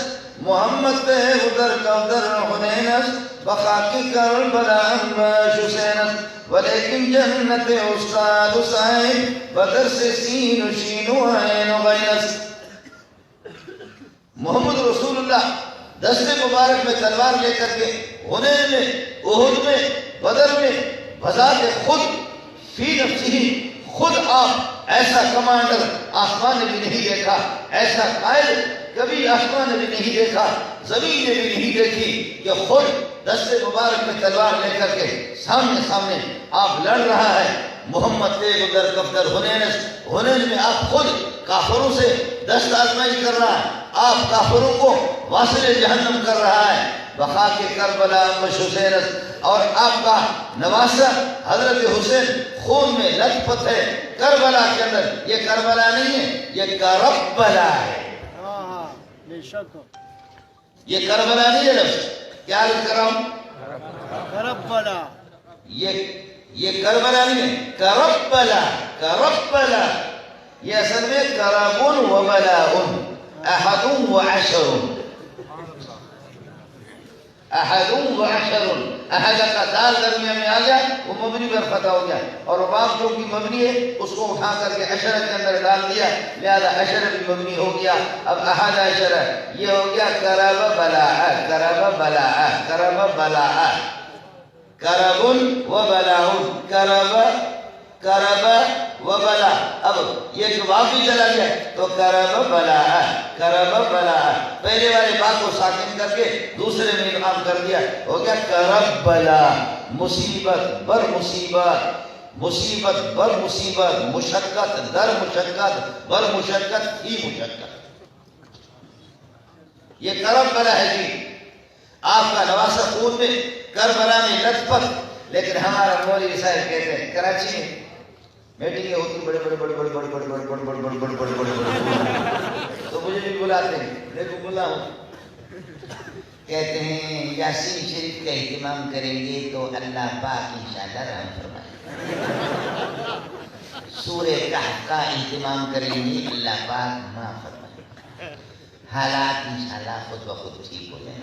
محمد تے ادھر کا ادھر ہنینس، بخاکی کربلا انباش حسینس، ولیکن جنت استاد حسین بدر سے سین و شین و عین و غینس۔ محمد رسول اللہ دست مبارک میں تلوار لے کر کے حنین میں، احد میں، بدر میں بذات خود فی نفسی خود آپ ایسا کمانڈر آسمان نے بھی نہیں دیکھا، ایسا قائد کبھی آسمان نے بھی نہیں دیکھا، زمین نے بھی نہیں دیکھی کہ خود دست مبارک میں تلوار لے کر کے سامنے سامنے آپ لڑ رہا ہے۔ محمد تیغ در کفتر ہنینس، ہنین میں آپ خود کافروں سے دست آزمائی کر رہا ہے، آپ کافروں کو واصل جہنم کر رہا ہے۔ بخا کے کربلا امش حسینس، اور آپ کا نواسہ حضرت حسین خون میں لت پت ہے کربلا کے اندر۔ یہ کربلا نہیں ہے، یہ کربلا ہے، ہاں ہاں بے شک یہ کربلا نہیں ہے لفظ۔ کیا عرض کر رہا ہوں؟ کربلا یہ کربلا نہیں ہے، کربلا، کربلا۔ یہ اصل میں کرب و بلاء، احد و عشر، احد و عشر، احد کا دال درمیان میں آ گیا وہ مبنی پر فتح ہو گیا، اور باب جو کی مبنی ہے اس کو اٹھا کر کے عشر کے اندر ڈال دیا، لہذا عشر بھی مبنی ہو گیا۔ اب احد عشر یہ ہو گیا کرب بلاء، کرب بلاء، کرب بلاء، کرب و بلاء، کرب کرب و بلاء۔ اب یہ جو باب بھی چلا گیا تو کرب بلاء، کرب بلاء، پہلے والے بات کو ساکن کر کے دوسرے میں ادغام کر دیا، ہو گیا کرب بلاء، مصیبت بر مصیبت، مصیبت بر مصیبت، مشقت در مشقت، بر مشقت ہی مشقت۔ یہ کرب بلاء ہے جی، آپ کا نواسہ خون میں کربلا میں لت پت۔ لیکن ہمارا مولوی صاحب کہتے ہیں کراچی میں میٹنگیں ہوتی بڑے بڑے بڑے بڑے بڑے بڑے بڑے بڑے بڑے بڑے بڑے بڑے بڑے بڑے، تو مجھے بھی بلاتے ہیں، دیکھو بلا ہوں، کہتے ہیں یاسین شریف کا اہتمام کریں گے تو اللہ پاک انشاءاللہ رحم فرمائے، سورہ کہف کا اہتمام کریں گے اللہ پاک معاف فرمائے، حالات انشاءاللہ خود بخود ٹھیک ہو جائیں۔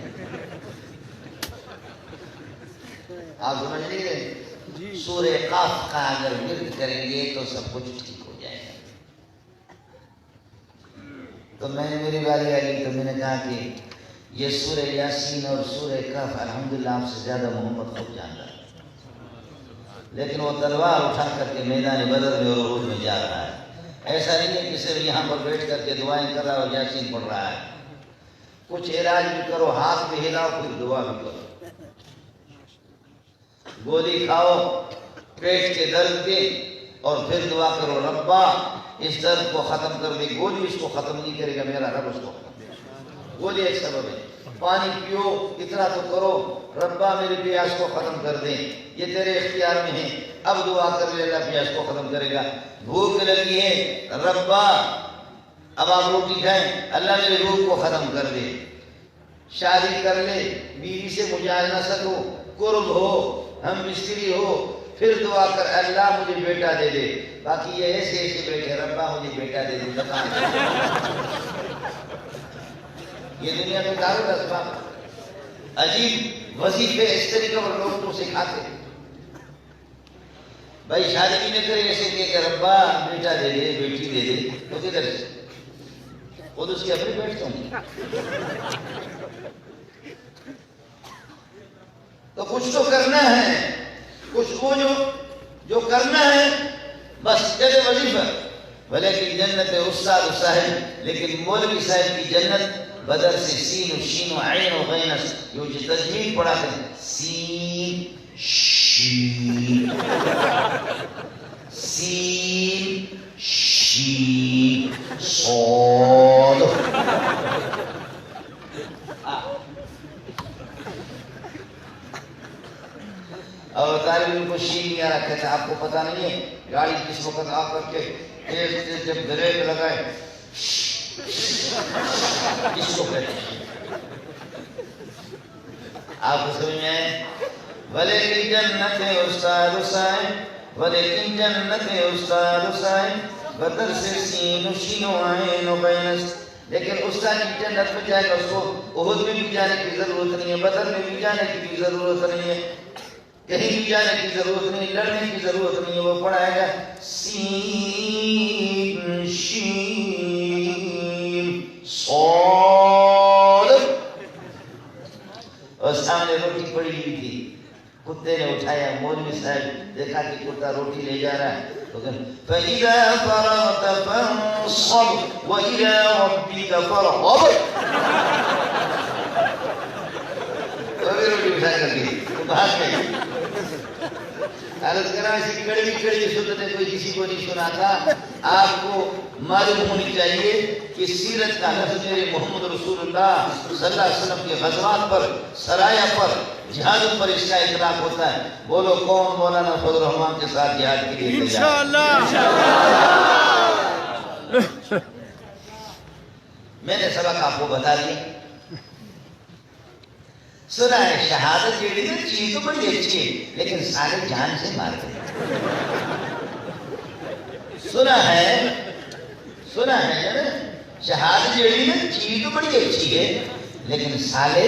آپ سمجھ نہیں رہے؟ سورہ قاف کا اگر ورد کریں گے تو سب کچھ ٹھیک ہو جائے گا۔ تو میں نے میری باری آئی تو میں نے کہا کہ یہ سورہ یاسین اور سورہ کہف الحمدللہ آپ سے زیادہ محمد خود جان رہا ہے، لیکن وہ تلوار اٹھا کر کے میدان بدر میں اور احد میں جا رہا ہے۔ ایسا نہیں ہے کہ صرف یہاں پر بیٹھ کر کے دعائیں کر رہا ہے اور یاسین پڑھ رہا ہے، کچھ علاج بھی کرو، ہاتھ بھی ہلاؤ، پھر دعا بھی کرو۔ گولی کھاؤ پیٹ کے درد کے اور پھر دعا کرو ربا اس درد کو ختم کر دے۔ گولی اس کو ختم نہیں کرے گا، میرا رب اس کو ختم کرے گا۔ گولی ایک سبب ہے، پانی پیو اتنا تو کرو، ربا میرے پیاس کو ختم کر دے، یہ تیرے اختیار میں ہے، اب دعا کر لے اللہ پیاس کو ختم کرے گا۔ بھوک لگی ہے ربا اب آپ روٹی کھائیں، اللہ میرے بھوک کو ختم کر دے۔ شادی کر لے، بیوی سے مجالست ہو، قرب ہو، ہم مستری ہو، پھر دعا کر اللہ مجھے بیٹا دے دے۔ باقی یہ ایسے ایسے بیٹھے ربا مجھے بیٹا دے دے، یہ دنیا میں دارو اسباب عجیب وظیفے اس طریقے پر لوگ کو سکھاتے ہیں۔ بھائی شادی بھی نہ کرے ایسے کہ ربا بیٹا دے دے، بیٹی دے دے، تو کدھر سے خود اس کے اپنے بیٹھتا ہوں۔ تو کچھ تو کرنا ہے، کچھ وہ جو کرنا ہے بس کہتے وظیفہ۔ بھلے کہ جنت استاد صاحب، لیکن مولوی صاحب کی جنت بدر سے سین و شین و عین و غینس، جو تجوید پڑھاتے ہیں، سین شین سین شین صاد۔ اور طالب علم کو شین نہیں آ رہا، کہتا آپ کو پتہ نہیں ہے گاڑی کس وقت آپ کر کے تیز تیز جب بریک لگائے اس کو کہتے ہیں۔ آپ کو سمجھ میں آئے؟ ولیکن جنت استاد حسین، ولیکن جنت استاد حسین بدر سے سین و شین و عین و بینس، لیکن استاد کی جنت میں جائے گا، اس کو احد میں بھی جانے کی ضرورت نہیں ہے، بدر میں بھی جانے کی بھی ضرورت نہیں ہے، کہیں بھی جانے کی ضرورت نہیں، لڑنے کی ضرورت نہیں ہے، وہ پڑھائے گا سین شین صاد، اور سامنے روٹی پڑی ہوئی تھی، کتے نے اٹھایا، مولوی صاحب دیکھا کہ کتا روٹی لے جا رہا ہے، تو کہا فَإِذَا فَرَغْتَ فَانصَبْ وَإِلَىٰ رَبِّكَ فَارْغَب، تو بھی روٹی اٹھا کر دی، تو بھاگ گئی۔ عرض کرا ایسی کڑوی کڑوی سنتیں کوئی کسی کو نہیں سناتا، آپ کو معلوم ہونی چاہیے کہ سیرت کا لفظ میرے محمد رسول اللہ صلی اللہ علیہ وسلم کے غزوات پر، سرایا پر، جہادوں پر اس کا اطلاق ہوتا ہے۔ بولو کون مولانا فضل الرحمان کے ساتھ جہاد کے لیے انشاءاللہ؟ میں نے سبق آپ کو بتا دیا۔ سنا ہے شہادت جیڑی نا چیز تو بڑی اچھی ہے لیکن سارے جان سے مارتے ہیں۔ سنا ہے شہادت جیڑی نا چیز تو بڑی اچھی ہے لیکن سالے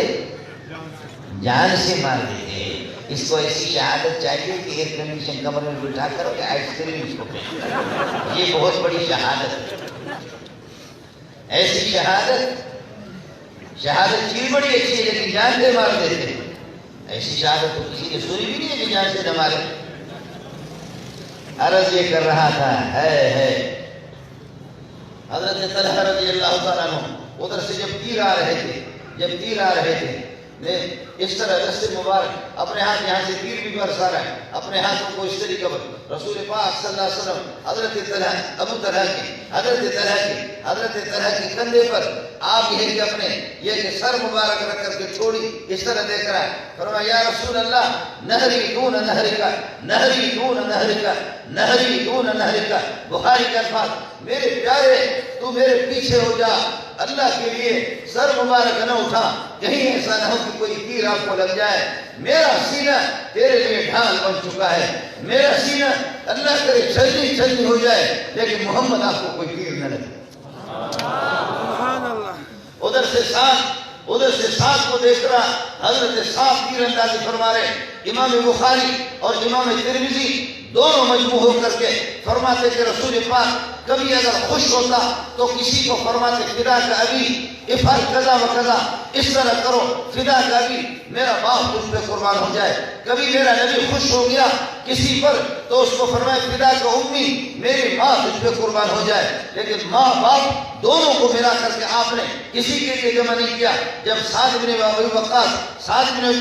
جان سے مار دیتے ہیں۔ اس کو ایسی شہادت چاہیے کہ ایئر کنڈیشن کمرے میں بٹھا کر کے آئس کریم اس کو پہ، یہ بہت بڑی شہادت ہے۔ ایسی شہادت چیز بڑی اچھی ہے لیکن جان سے مار دیتے ہیں۔ ایسی شہادت تو کسی نے سنی بھی نہیں ہے کہ جان سے نہ مارے۔ عرض یہ کر رہا تھا ہے حضرت طلحہ رضی اللہ تعالیٰ عنہ ادھر سے جب تیر آ رہے تھے اس طرح دست مبارک اپنے ہاتھ یہاں سے تیر بھی برسا رہا ہے، اپنے ہاتھوں کو اس طریقے پر رسول پاک صلی اللہ علیہ وسلم حضرت طلحہ کے کندھے پر آپ یہ کہ سر مبارک رکھ کر کے چھوڑی اس طرح دیکھ رہا ہے۔ فرمایا یا رسول اللہ نہری دون نہرکا، بخاری کا الفاظ، میرے پیارے تو میرے پیچھے ہو جا، اللہ کے لیے سر مبارک نہ اٹھا، کہیں ایسا نہ ہو کہ کوئی تیر آپ کو لگ جائے، میرا سینہ تیرے لیے ڈھال بن چکا ہے، میرا سینہ اللہ کرے چھلنی ہو جائے لیکن محمد آپ کو کوئی تیر نہ لگے۔ ادھر سے ساتھ کو دیکھ رہا، حضرت ساتھ تیر اندازی فرما رہے۔ امام بخاری اور امام ترمذی دونوں مجموع ہو کر کے فرماتے کہ رسول پاک کبھی اگر خوش ہوتا تو کسی کو فرماتے فدا کا ابی افعل کذا و کذا، اس طرح کرو، فدا کا ابی میرا باپ تجھ پہ قربان ہو جائے۔ کبھی میرا نبی خوش ہو گیا کسی پر تو اس کو فرمایا فدا کا امی میری ماں تجھ پہ قربان ہو جائے، لیکن ماں باپ دونوں کو ملا کر کے آپ نے کسی کے لیے جمع نہیں کیا۔ جب سعد بن ابی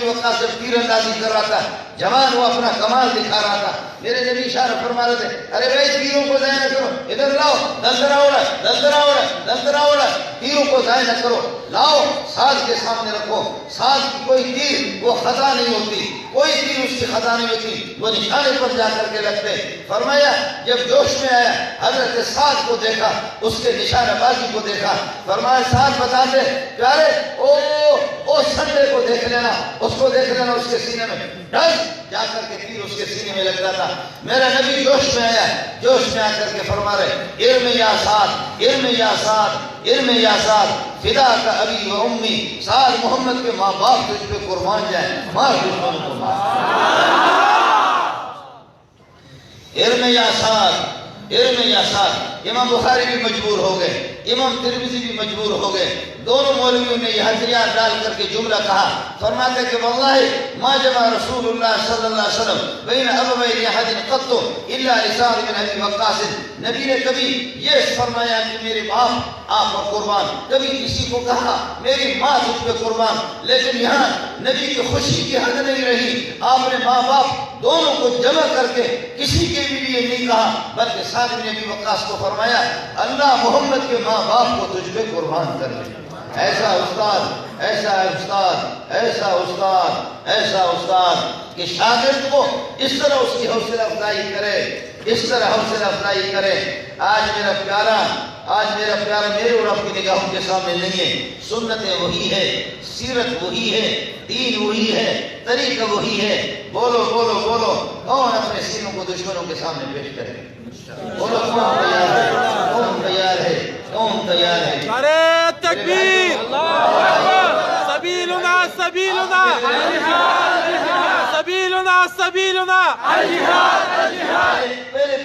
وقاص جب تیر اندازی کر رہا تھا، جوان وہ اپنا کمال دکھا رہا تھا، میرے نبی اشارہ فرما رہے تھے ارے بھائی تیروں کو ضائع نہ کرو، ادھر لاؤ، دلدرا اڑا، تیروں کو ضائع نہ کرو، لاؤ ساز کے سامنے رکھو۔ ساز کی کوئی تیر وہ خطا نہیں ہوتی، کوئی تیر اس کی خطا نہیں ہوتی، وہ نشانے پر جا کر کے لگتے۔ فرمایا جب جوش میں آیا حضرت سعد کو دیکھا، اس کے نشانہ بازی کو دیکھا، فرمایا سعد بتاتے پیارے او سنڈے کو دیکھ لینا، اس کو دیکھ لینا، اس کے سینے میں ڈس جا کر کے تیر اس کے سینے میں لگتا تھا۔ میرا نبی جوش میں آ کر کے فرما رہے ارم یا سعد فدا کا ابی و امی، سعد محمد کے ماں باپ تجھ پہ قربان جائیں، مار دشمنوں کو مار۔ ارم یا سعد امام بخاری بھی مجبور ہو گئے، امام ترمذی بھی مجبور ہو گئے، دونوں مولویوں نے یہ ہتھیار ڈال کر کے جملہ کہا، فرماتے کہ واللہ ما جمع رسول اللہ صلی اللہ علیہ وسلم بین ابوین احد قط الا لسعد بن ابی وقاص، نبی نے کبھی یہ فرمایا کہ میرے باپ آپ پر قربان، کبھی کسی کو کہا میری ماں تجھ پہ قربان، لیکن یہاں نبی کی خوشی کی حد نہیں رہی، آپ نے ماں باپ دونوں کو جمع کر کے کسی کے بھی لیے نہیں کہا بلکہ سعد بن ابی وقاص کو فرمایا اللہ محمد کے ماں باپ کو تجھ پہ قربان کر لے۔ ایسا استاد، ایسا استاد، ایسا استاد، ایسا استاد کہ شاگرد کو اس طرح اس کی حوصلہ افزائی کرے، اس طرح حوصلہ افزائی کرے۔ آج میرا پیارا میرے اور آپ کی نگاہوں کے سامنے نہیں ہے، سنتیں وہی ہے، سیرت وہی ہے، دین وہی ہے، طریقہ وہی ہے۔ بولو بولو بولو، کون اپنے سینوں کو دشمنوں کے سامنے پیش کرے؟ بولو کون تیار ہے؟ کون تیار ہے؟ کون تیار ہے؟ نعرہ تکبیر، سبیلنا سبیلنا، سبیلنا سبیلنا، پہلے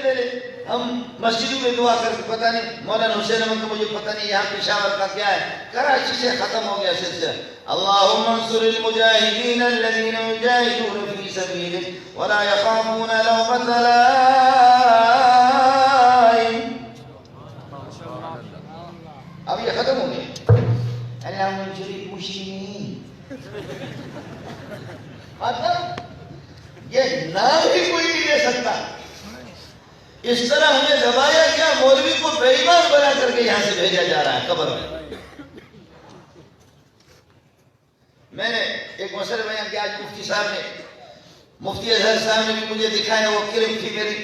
ہم مسجدوں میں دعا کر کے پتہ نہیں، مولانا حسین احمد کو مجھے پتہ نہیں یہاں پشاور کا کیا ہے، کراچی سے ختم ہو گیا سلسلہ۔ اللہم انصر المجاہدین الذین یجاہدون فی سبیلک ولا یخافون لومۃ لائم۔ اب یہ ختم ہو گیا۔ اللہم انصر المسلمین، ختم۔ یہ نام بھی کوئی نہیں لے سکتا۔ اس طرح ہمیں دبایا گیا، مولوی کو بے ایمان بنا کر کے یہاں سے بھیجا جا رہا ہے قبر میں۔ میں نے ایک مسئلہ بیان کیا، آج مفتی صاحب نے، مفتی اظہر صاحب نے بھی مجھے دکھایا، وہ کلپ تھی میری۔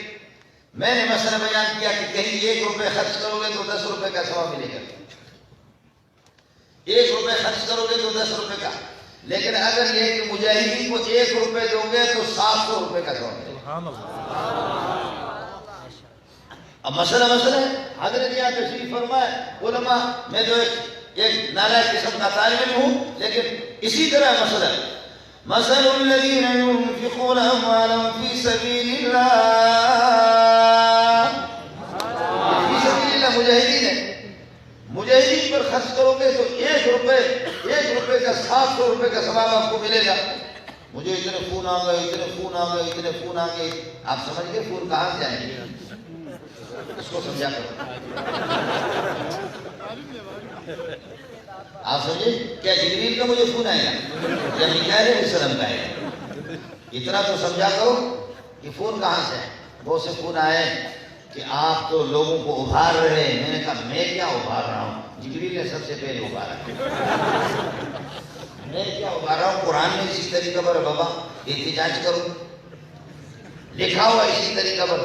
میں نے مسئلہ بیان کیا کہ کہیں 1 روپے خرچ کرو گے تو 10 روپے کا ثواب ملے گا، 1 روپے خرچ کرو گے تو 10 روپے کا، لیکن اگر یہ کہ مجاہدین کو 1 روپے دو گے تو 700 روپے کا ثواب ملے گا۔ اب مسئلہ ہے، حضرت یہاں تشریف فرمائے، علماء، میں تو ایک نالائق قسم کا طالب علم ہوں، لیکن اسی طرح مسئلہ ہے۔ مثل الذین ينفقون اموالهم فی سبیل اللہ، فی سبیل اللہ مجاہدین ہے، مجاہدین پر خرچ کرو گے تو 1 روپے کا 700 روپے کا ثواب آپ کو ملے گا۔ مجھے اتنے فون آ گئے، اتنے فون آ گئے، اتنے فون آ گئے۔ آپ سمجھ گئے فون کہاں سے آئیں گے؟ اس کو سمجھا کرو۔ آپ سمجھے کیا جبریل کا مجھے فون آئے گا یا میکائیل علیہ السلام کا آئے گا؟ اتنا تو سمجھا کرو کہ فون کہاں سے ہے۔ بہت سے فون آئے کہ آپ تو لوگوں کو ابھار رہے ہیں۔ میں نے کہا میں کیا ابھار رہا ہوں، جبریل نے سب سے پہلے ابھارا۔ میں کیا ابھار رہا ہوں، قرآن میں اسی طریقہ پر بابا احتجاج کرو، لکھا ہوا اسی طریقہ پر۔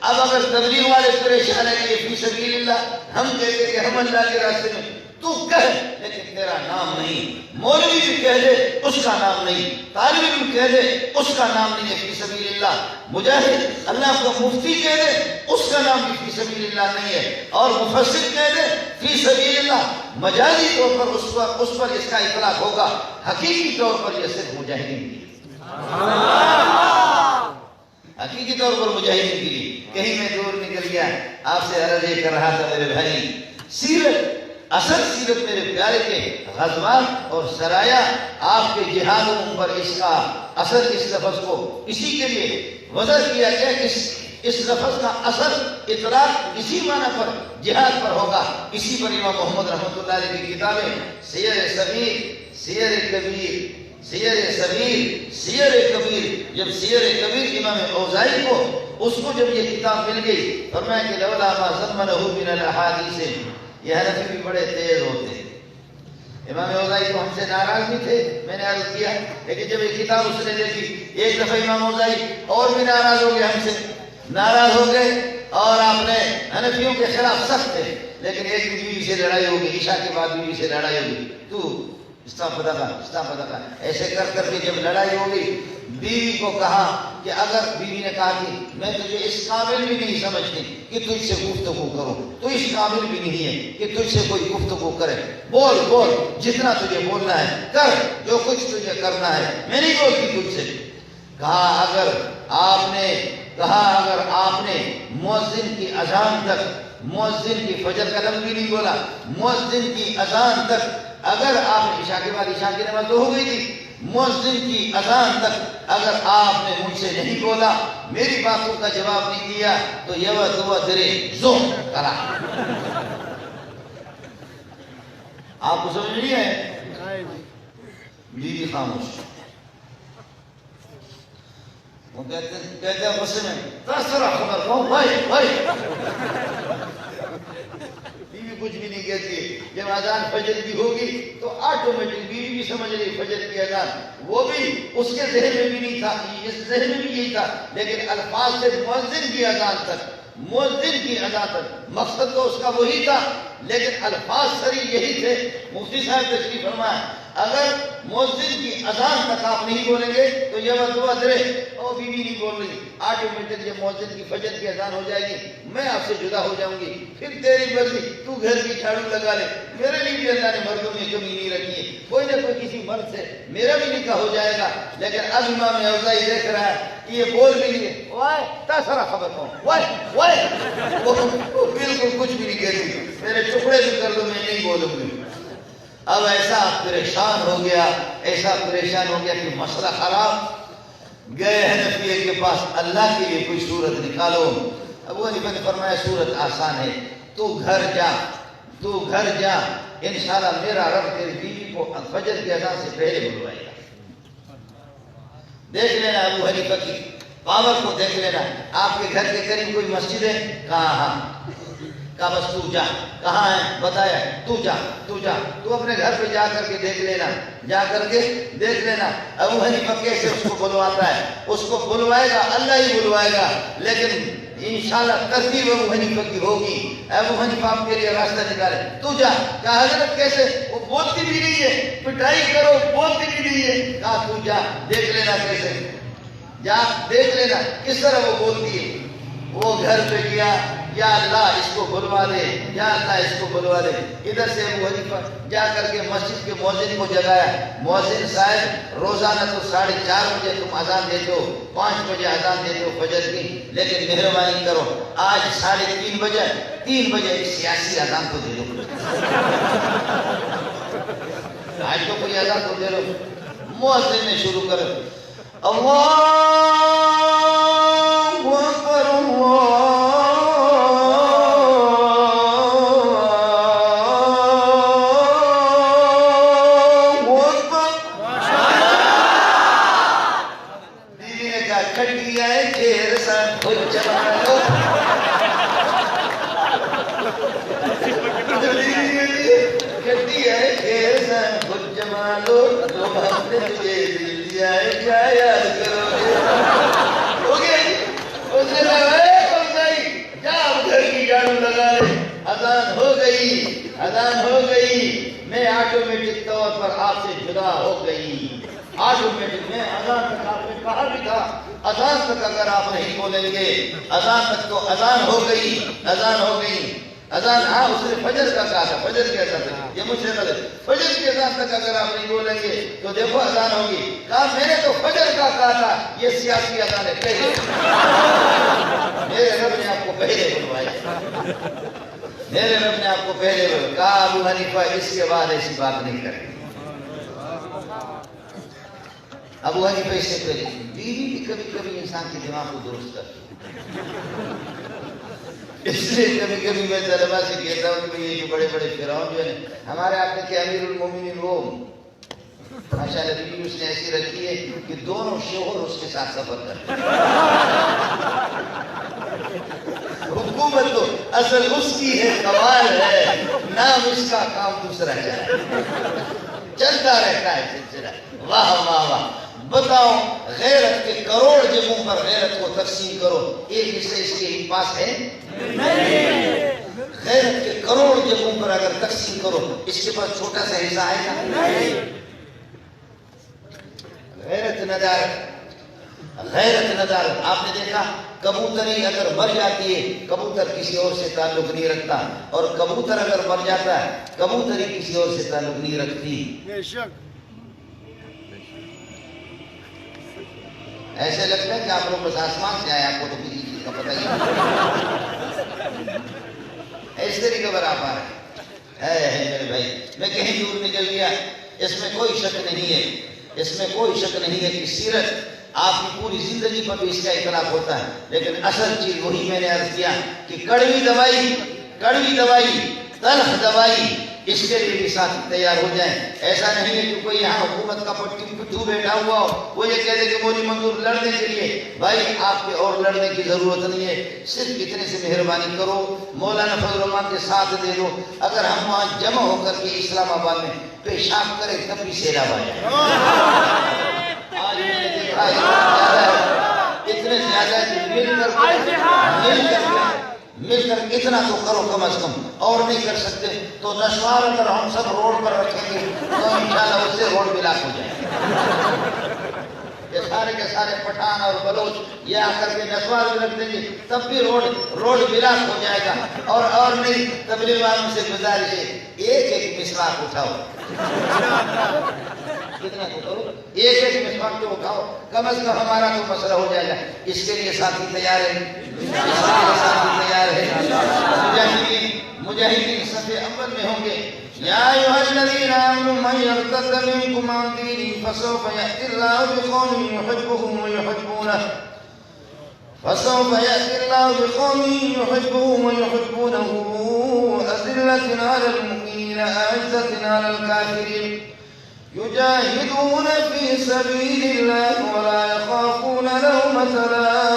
اب اگر تبلیغ والے پریشان ہیں کہ فی سبیل اللہ، ہم کہتے کہ ہم اللہ کے راستے میں، تو کہہ لیکن تیرا نام نہیں، مولوی بھی کہہ دے اس کا نام نہیں، طالب علم کہہ دے اس کا نام نہیں ہے فی سبیل اللہ، مجاہد اللہ کا مفتی کہہ دے اس کا نام بھی فی سبیل اللہ نہیں ہے، اور مفسر کہہ دے فی سبیل اللہ، مجازی طور پر اس پر اس کا اطلاق ہوگا، حقیقی طور پر یہ صرف مجاہدین کی، حقیقی طور پر مجاہدین کے لیے۔ کہیں میں دور نکل گیا، آپ سے عرض یہ کر رہا تھا میرے بھائی، سیرت، اصل سیرت میرے پیارے کے غزوات اور سرایا، آپ کے جہادوں پر اس کا اثر، اس لفظ کو اسی کے لیے وضع کیا گیا کہ اس لفظ کا اثر اطلاق اسی معنی پر جہاد پر ہوگا۔ اسی پر امام محمد رحمۃ اللہ علیہ کی کتابیں سیر صغیر، سیر کبیر، سیر صغیر، سیر کبیر، جب سیر کبیر امام اوزاعی کو اس کو جب یہ کتاب مل گئی، فرمایا کہ لولا ما ضمنہ من الاحادیث، یہ حنفی بھی بڑے تیز ہوتے ہیں۔ امام اوزاعی تو ہم سے ناراض بھی تھے، میں نے عرض کیا، لیکن جب یہ کتاب اس نے دیکھی، ایک دفعہ امام اوزاعی اور بھی ناراض ہو گئے، ہم سے ناراض ہو گئے، اور آپ نے حنفیوں کے خلاف سخت تھے، لیکن ایک بیوی سے لڑائی ہوگی، عشاء کے بعد بیوی سے لڑائی ہوگی، تو استعفا ایسے کر کر کے جب لڑائی ہوگی، بیوی کو کہا کہ اگر بیوی نے کہا کہ میں تجھے اس قابل بھی نہیں سمجھتی کہ تجھ سے گفتگو کروں، تو اس قابل بھی نہیں ہے کہ تجھ سے کوئی گفتگو کرے، بول جتنا تجھے بولنا ہے کر، جو کچھ تجھے کرنا ہے، میں نہیں بولتی تجھ سے۔ کہا اگر آپ نے مؤذن کی اذان تک، مؤذن کی فجر کا لفظ بھی نہیں بولا، مؤذن کی اذان تک، اگر آپ نے عشاء کے بعد، عشاء کی نماز تو ہو گئی تھی، مؤذن کی اذان تک اگر آپ نے مجھ سے نہیں بولا، میری باتوں کا جواب نہیں دیا، تو یوا دوا درے زوم کرا۔ آپ کو سمجھ نہیں ہے؟ بیوی خاموش، وہ کہتے ہیں غصے میں، تسرا خبر کو بھائی بیوی کچھ بھی نہیں کہتی ہے. جب اذان فجر کی ہوگی تو آٹومیٹک بیوی بھی سمجھ رہی فجر کی اذان. وہ بھی اس کے ذہن میں بھی نہیں تھا, اس ذہن میں بھی یہی تھا, لیکن الفاظ سے مؤذن کی اذان تک, مؤذن کی اذان تک, مقصد تو اس کا وہی تھا لیکن الفاظ سری یہی تھے. مفتی صاحب تشریف فرمایا اگر مؤذن کی اذان تک آپ نہیں بولیں گے تو یہ بات رے او بیوی نہیں بول رہی, آٹومیٹک جب مؤذن کی فجر کی اذان ہو جائے گی میں آپ سے جدا ہو جاؤں گی, پھر تیری مرضی, تو گھر کی جھاڑو لگا لے. میرے لیے بھی اللہ نے مردوں میں کمی نہیں رکھی ہے, کوئی نہ کوئی کسی مرد سے میرا بھی نکاح ہو جائے گا. لیکن اب امام اوزاعی دیکھ رہا ہے کہ یہ بول بھی لیے وائے تاثرہ خبر کون وائے وائے, وہ بالکل کچھ بھی نہیں کہتی, میرے ٹکڑے بھی کر دو میں نہیں بولوں گی. اب ایسا پریشان ہو گیا, ایسا پریشان ہو گیا کہ مسئلہ خراب. گئے حنفیہ کے پاس, اللہ کے لیے کوئی صورت نکالو. ابو حنیفہ نے فرمایا صورت آسان ہے, تو گھر جا, تو گھر جا, انشاءاللہ میرا رب تیری بیوی کو فجر کی اذان سے پہلے بلوائے گا. دیکھ لینا ابو حنیفہ کی پاور کو دیکھ لینا. آپ کے گھر کے قریب کوئی مسجد ہے؟ کہاں, ہاں. کہا بس تو جا. کہاں ہے؟ بتایا. تو جا, تو جا, تو اپنے گھر پہ جا کر کے دیکھ لینا, جا کر کے دیکھ لینا. ابو حنیفہ کیسے اس کو بلواتا ہے؟ اس کو بلوائے گا اللہ ہی بلوائے گا, لیکن انشاءاللہ ترتیب ابو حنیفہ کی ہوگی. ابو حنیفہ آپ کے لیے راستہ نکالے. تو جا. کہا حضرت کیسے؟ وہ بولتی بھی نہیں ہے, پٹائی کرو بولتی بھی نہیں ہے. کہا تو جا دیکھ لینا کیسے, جا دیکھ لینا کس طرح وہ بولتی ہے. وہ گھر پہ گیا, یا اللہ اس کو بلوا دے, یا اللہ اس کو بلوا دے. ادھر سے ابو حنیفہ جا کر کے مسجد کے مؤذن کو جگایا. مؤذن صاحب روزانہ تو 4:30 بجے تم اذان دیتے ہو, 5 بجے اذان دیتے ہو فجر کی, لیکن مہربانی کرو آج 3:30 بجے 3 بجے ایک سیاسی اذان کو دے دو. آج تو کوئی اذان کو دے دو. مؤذن نے شروع کر اللہ اکبر اذان ہو گئی. میں آٹومیٹک طور پر آپ سے جدا ہو گئی. آٹومیٹک میں اذان تک آپ نے کہا بھی تھا, اذان تک اگر آپ نہیں بولیں گے, اذان تک تو اذان ہو گئی, اذان ہو گئی. اذان, ہاں اس نے فجر کا کہا تھا, فجر کی اذان تک, یہ مجھ سے غلط, فجر کی اذان تک اگر آپ نہیں بولیں گے تو دیکھو اذان ہوگی. کہا میں نے تو فجر کا کہا تھا, یہ سیاسی اذان ہے پہلے. میرے رب نے آپ کو پہلے بلوایا, میرے رب نے آپ کو پہلے بلوایا. کہا ابو حنیفہ اس کے بعد ایسی بات نہیں کریں. ابو حنیفہ اس سے پہلے بیوی بھی کبھی کبھی انسان کے دماغ کو درست کرتی. اس لیے کبھی کبھی میں طلبا سے کہتا ہوں کہ یہ جو بڑے بڑے فرعون جو ہیں, ہمارے آپ کے امیر المومنین وہ ماشاءاللہ بیوی اس نے ایسی رکھی ہے کہ دونوں شوہر اس کے ساتھ سفر کرتے ہیں. حکومت تو اصل اس کی ہے, کمال ہے, نام اس کا, کام دوسرا جائے, چلتا رہتا ہے سلسلہ. واہ واہ واہ. بتاؤ غیرت کے کروڑ جگہوں پر غیرت کو تقسیم کرو, ایک حصہ اس کے پاس ہے نہیں. غیرت کے کروڑ جگہوں پر اگر تقسیم کرو, اس کے پاس چھوٹا سا حصہ آئے گا نہیں. غیرت ندارت, غیرت ندارت. آپ نے دیکھا کبوتری اگر مر جاتی ہے, کبوتر کسی اور سے تعلق نہیں رکھتا, اور کبوتر اگر مر جاتا ہے, کبوتری کسی اور سے تعلق نہیں رکھتی. ایسے لگتا ہے کہ آپ لوگ بس آسمان سے آئے, آپ کو تو کسی چیز کا پتہ ہی نہیں. اس طریقے پر آپ آ رہے ہیں میرے بھائی. میں کہیں دور نکل گیا, اس میں کوئی شک نہیں ہے, اس میں کوئی شک نہیں ہے کہ سیرت آپ کی پوری زندگی پر بھی اس کا اختلاف ہوتا ہے, لیکن اصل چیز وہی میں نے عرض کیا کہ کڑوی دوائی, کڑوی دوائی, تلخ دوائی اس کے لیے بھی ساتھی تیار ہو جائیں. ایسا نہیں ہے کہ کوئی یہاں حکومت کا پٹھو بیٹھا ہوا ہو, وہ یہ کہہ دے کہ مودی منظور لڑنے کے لیے. بھائی آپ کے اور لڑنے کی ضرورت نہیں ہے, صرف اتنے سے مہربانی کرو, مولانا فضل الرحمان کے ساتھ دے دو. اگر ہم وہاں جمع ہو کر کے اسلام آباد میں پیشاب کرے تب بھی سیلاب آ جائے. آج میں نے دیکھا اتنے زیادہ مل کر اتنا تو کرو کم از کم, اور نہیں کر سکتے تو نسوار اگر ہم سب روڈ پر رکھیں گے تو انشاءاللہ اس سے روڈ بلاک ہو جائے. یہ سارے کے سارے پٹھان اور بلوچ یہ آ کر کے نسوار بھی رکھ دیں گے تب بھی روڈ بلاک ہو جائے گا. اور نہیں, تبلیغ والوں سے گزارش ہے ایک مسواک اٹھاؤ, کتنا تو کرو, ایک مسواک تو اٹھاؤ, کم از کم ہمارا تو مسئلہ ہو جائے گا. اس کے لیے ساتھی تیار ہے, ساتھی تیار ہے. مجاہدین صف اول میں ہوں گے. یا ایھا الذین آمنوا من یرتد منکم عن دینہ فسوف یأتی اللہ بقوم یحبهم ویحبونہ فسوف یأتی اللہ بقوم یحبهم ویحبونہ أذلة على المؤمنین أعزة على الكافرین یجاہدون فی سبیل اللہ ولا یخافون لومۃ لائم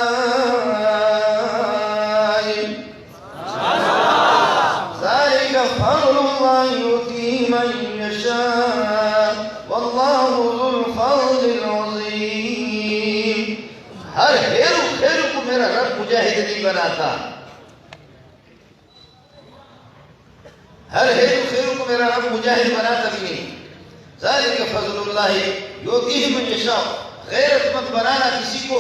ذلك فضل الله يؤتيه من يشاء والله ذو الفضل العظیم. ہر خیر کو میرا رب مجاہد نہیں بناتا, ہر خیر کو میرا رب مجاہد بناتا بھی نہیں. ذلك فضل اللہ یؤتیہ من یشاء. غیرت مند بنانا کسی کو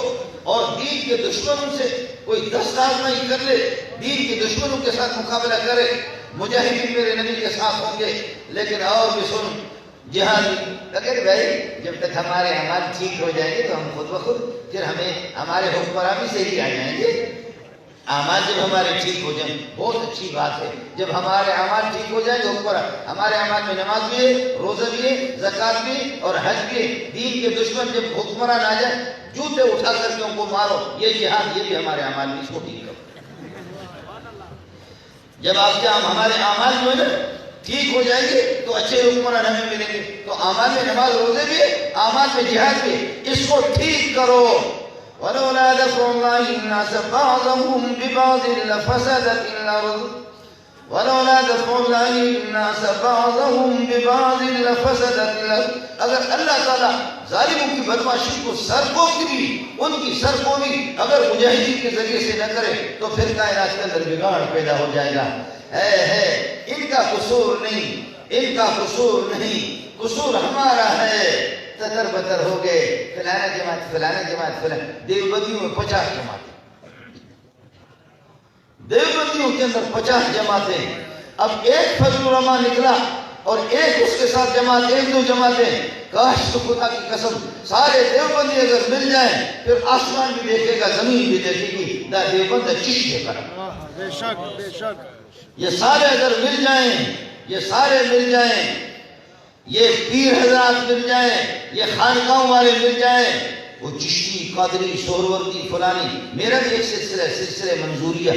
اور دین کے دشمنوں سے کوئی دست آزمائی کر لے, دین کے دشمنوں کے ساتھ مقابلہ کرے. مجاہدین میرے نبی کے ساتھ ہوں گے. لیکن اور بھی سن, جہاد اگر بھائی جب تک ہمارے اعمال ٹھیک ہو جائیں گے تو ہم خود بخود پھر ہمارے حکمراں بھی صحیح آ جائیں گے. اعمال جب ہمارے ٹھیک ہو جائیں بہت اچھی بات ہے. جب ہمارے اعمال ٹھیک ہو جائیں گے حکمراں, ہمارے اعمال میں نماز بھی ہے, روزہ بھی ہے, زکوٰۃ بھی اور حج بھی ہے. دین کے دشمن جب حکمران آ جائیں جوتے اٹھا کر کے ان کو مارو, یہ جہاد, یہ بھی ہمارے اعمال میں, اس کو ٹھیک کرو. جب آپ کے ہمارے اعمال جو ہے نا ٹھیک ہو جائیں گے تو اچھے حکمران ہمیں ملیں گے. تو اعمال میں نماز روزے بھی ہے, اعمال میں جہاد بھی ہے, اس کو ٹھیک کرو. ولولا دفع الله الناس بعضهم ببعض لفسدت الأرض ولولا دفع الله الناس بعضهم ببعض لفسدت الأرض. اگر اللہ تعالیٰ ظالموں کی بدمعاشی کو سرکوں کی بھی, ان کی سرکوں بھی اگر مجاہدین کے ذریعے سے نہ کرے تو پھر کائنات کے اندر بگاڑ پیدا ہو جائے گا. ان کا قصور نہیں, ان کا قصور نہیں, قصور ہمارا ہے. تتر بتر ہو گئے, فلانا جماعت دیوبندیوں میں 50 جماعتیں, دیوبندیوں کے اندر 50 جماعتیں. اب ایک فضل الرحمان نکلا اور ایک اس کے ساتھ جماعت, 1-2 جماعتیں. کاش تو خدا کی قسم سارے دیوبندی اگر مل جائیں پھر آسمان بھی دیکھے گا, زمین بھی دیکھے گی. دا دیوبند چشتے پر بے شک بے شک. یہ سارے اگر مل جائیں, یہ سارے مل جائیں, یہ پیر حضرات مل جائیں, یہ خانقاہوں والے مل جائیں, وہ چشتی, قادری, سہروردی, فلانی. میرا بھی ایک سلسلہ منظوریہ,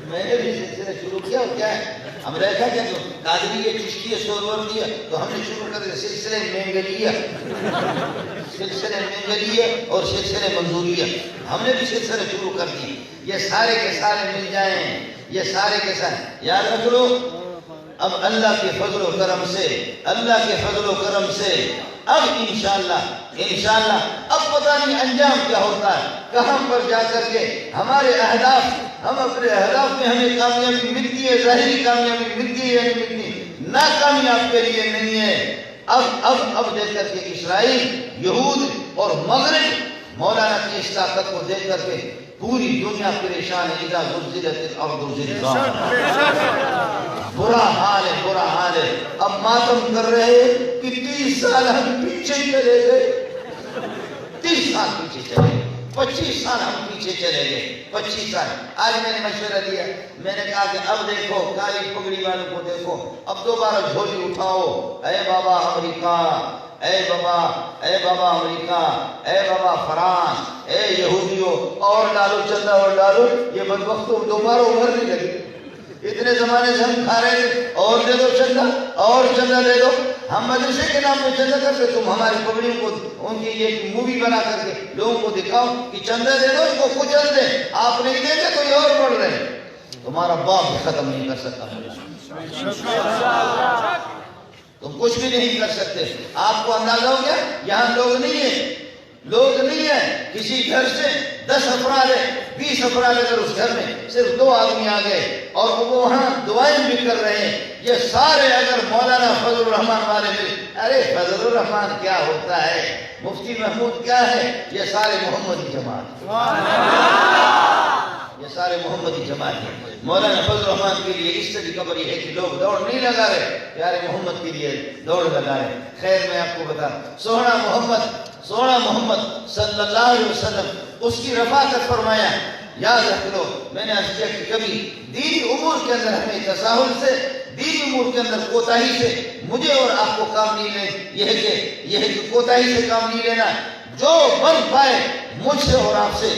میں نے بھی سلسلہ شروع کیا. اور کیا ہے, ہم رہتا کیا تو قادری ہے, چشتی ہے, سہروردی ہے, تو ہم نے شروع کر دیا سلسلہ مینگلیہ, سلسلہ مینگلیہ اور سلسلہ منظوریہ. ہم نے بھی سلسلہ شروع کر دی. یہ سارے کے سارے مل جائیں, یہ سارے کے سارے. یاد رکھ لو, اب اللہ کے فضل و کرم سے, اللہ کے فضل و کرم سے اب انشاءاللہ اب پتہ نہیں انجام کیا ہوتا ہے, کہاں پر جا کر کے ہمارے اہداف, ہم اپنے اہداف میں ہمیں کامیابی ملتی ہے, ظاہری کامیابی ملتی ہے یا نہیں ملتی, ناکامی آپ کے لیے نہیں ہے. اب دیکھ کر کے اسرائیل, یہود اور مغرب مولانا کی اس طاقت کو دیکھ کر کے پوری دنیا پریشان ہے. اذا زلزلت الارض زلزالہا, برا حال ہے, برا حال ہے. اب ماتم کر رہے کہ 30 سال ہم پیچھے چلے گئے, 30 سال پیچھے چلے گئے, 25 سال ہم پیچھے چلے گئے, 25 سال. آج میں نے مشورہ دیا, میں نے کہا کہ اب دیکھو کالی پگڑی والوں کو دیکھو, اب دوبارہ جھولی اٹھاؤ. اے بابا امریکہ, اے بابا امریکہ, اے بابا فرانس, اے یہودیوں, اور ڈالو چندہ اور ڈالو. یہ بدبختوں دوبارہ ابھرنے لگے, اتنے زمانے سے ہم کھا رہے تھے، اور دے دو چندہ، اور چندہ دے دو. ہم مدرسے کے نام پہ چندہ کرتے، تم ہماری پبلک کو ان کی یہ مووی بنا کر کے لوگوں کو دکھاؤ کہ چندہ دے دو، ان کو کچل دیں. آپ نہیں دیں گے کوئی اور بڑھ رہے ہیں. تمہارا باپ بھی ختم نہیں کر سکتا مجھے، تم کچھ بھی نہیں کر سکتے. آپ کو اندازہ ہو گیا یہاں لوگ نہیں ہیں، لوگ نہیں ہیں. کسی گھر سے 10 افراد ہے، 20 افراد اگر اس گھر میں صرف 2 آدمی آ گئے اور وہ وہاں دعائیں بھی کر رہے ہیں، یہ سارے اگر مولانا فضل الرحمان والے مل، ارے فضل الرحمان کیا ہوتا ہے، مفتی محمود کیا ہے، یہ سارے محمدی جماعت، یہ سارے محمدی جماعت ہیں. مولانا فضل الرحمان کے لیے اس سے بھی خبر یہ ہے کہ لوگ دوڑ نہیں لگا رہے، پیارے محمد کے لیے دوڑ لگا رہے. خیر میں آپ کو بتا، سونا محمد صلی اللہ علیہ وسلم اس کی رفاقت فرمایا. یاد رکھ لو، میں نے عرض کیا کہ کبھی دینی امور کے اندر ہمیں تساہل سے، دینی امور کے اندر کوتاہی سے مجھے اور آپ کو کام نہیں لے. یہ ہے کہ کوتاہی سے کام نہیں لینا. جو بن پائے مجھ سے اور آپ سے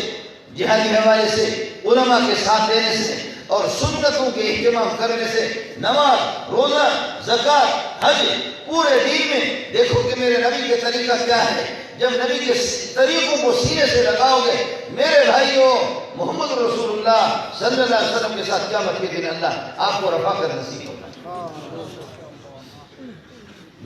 جہادی حوالے سے، علماء کے ساتھ دینے سے اور سنتوں کے اہتمام کرنے سے، نماز، روزہ، زکوٰۃ، حج، پورے دین میں دیکھو کہ میرے نبی کے طریقہ کیا ہے. جب نبی کے طریقوں کو سینے سے لگاؤ گے میرے بھائیوں، محمد رسول اللہ صلی اللہ علیہ وسلم کے ساتھ قیامت کے دن اللہ آپ کو رفاقت نصیب ہوگا.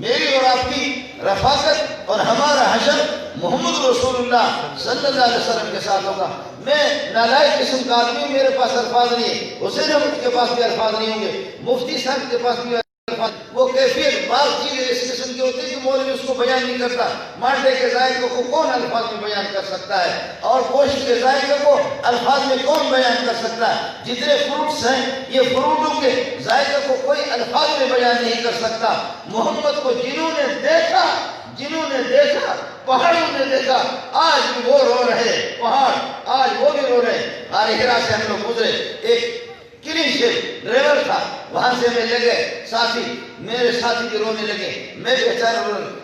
میری اور آپ کی رفاقت اور ہمارا حشر محمد رسول اللہ صلی اللہ علیہ وسلم کے ساتھ ہوگا. میں نالائق قسم کا آدمی، میرے پاس الفاظ نہیں ہے، حسین احمد کے پاس بھی الفاظ نہیں ہوں گے، مفتی صاحب کے پاس بھی الفاظ. وہ کیفیت بعض چیزیں اس قسم کی ہوتی ہے کہ مولوی اس کو بیان نہیں کرتا. مانڈے کے ذائقے کو کون الفاظ میں بیان کر سکتا ہے، اور گوشت کے ذائقے کو الفاظ میں کون بیان کر سکتا ہے. جتنے فروٹس ہیں یہ فروٹوں کے ذائقے کو کوئی الفاظ میں بیان نہیں کر سکتا. محمد کو جنہوں نے دیکھا، پہاڑوں نے دیکھا، آج بھی وہ رو رہے، پہاڑ آج وہ بھی رو رہے. ہرا سے ہم لوگ گزرے، ایک کلین شیپ ڈرائیور تھا، وہاں سے میں لے گئے ساتھی، میرے ساتھی بھی رونے لگے، میں بیچارہ رو رہا.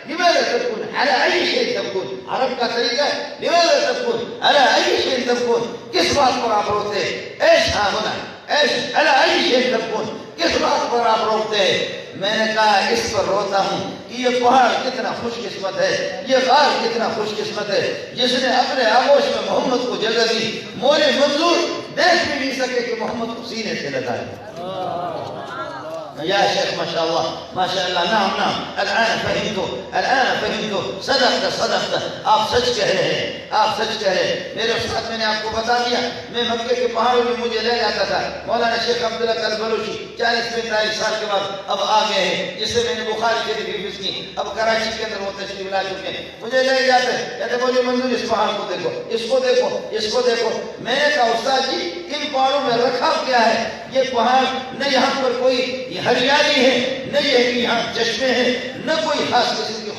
لماذا تبكون على أي شيء تبكون؟ عرب کا طریقہ ہے، لماذا تبكون على أي شيء تبكون؟ کس بات پر آپ روتے ہیں؟ ایش ہاں ہونا، ایش على أي شيء تبكون، کس بات پر آپ روتے ہیں؟ میں نے کہا اس پر روتا ہوں کہ یہ پہاڑ کتنا خوش قسمت ہے، یہ غار کتنا خوش قسمت ہے جس نے اپنے آغوش میں محمد کو جگہ دی. مولی منظور دیکھ بھی نہیں سکے کہ محمد کو سینے سے لگائے. یا شیخ ماشاءاللہ ماشاءاللہ، نعم الان فہمتو، صدقت، آپ سچ کہہ رہے ہیں، آپ سچ کہہ رہے ہیں. میرے استاد میں نے آپ کو بتا دیا، میں مکے کے پہاڑوں میں مجھے لے جاتا تھا. مولانا شیخ عبداللہ البلوچی 40-45 سال کے بعد اب آ گئے ہیں، جس سے میں نے بخاری شریف حفظ کی. اب کراچی کے اندر وہ تشریف لا چکے ہیں، مجھے لے جاتے کہتے بولے منظور اس پہاڑ کو دیکھو، اس کو دیکھو، اس کو دیکھو. میں نے کہا استاد جی ان پہاڑوں میں رکھا کیا ہے؟ یہ پہاڑ نہ یہاں پر کوئی ہریالی ہے، نہ یہ کہ یہاں چشمے ہیں، نہ کوئی خاص قسم کی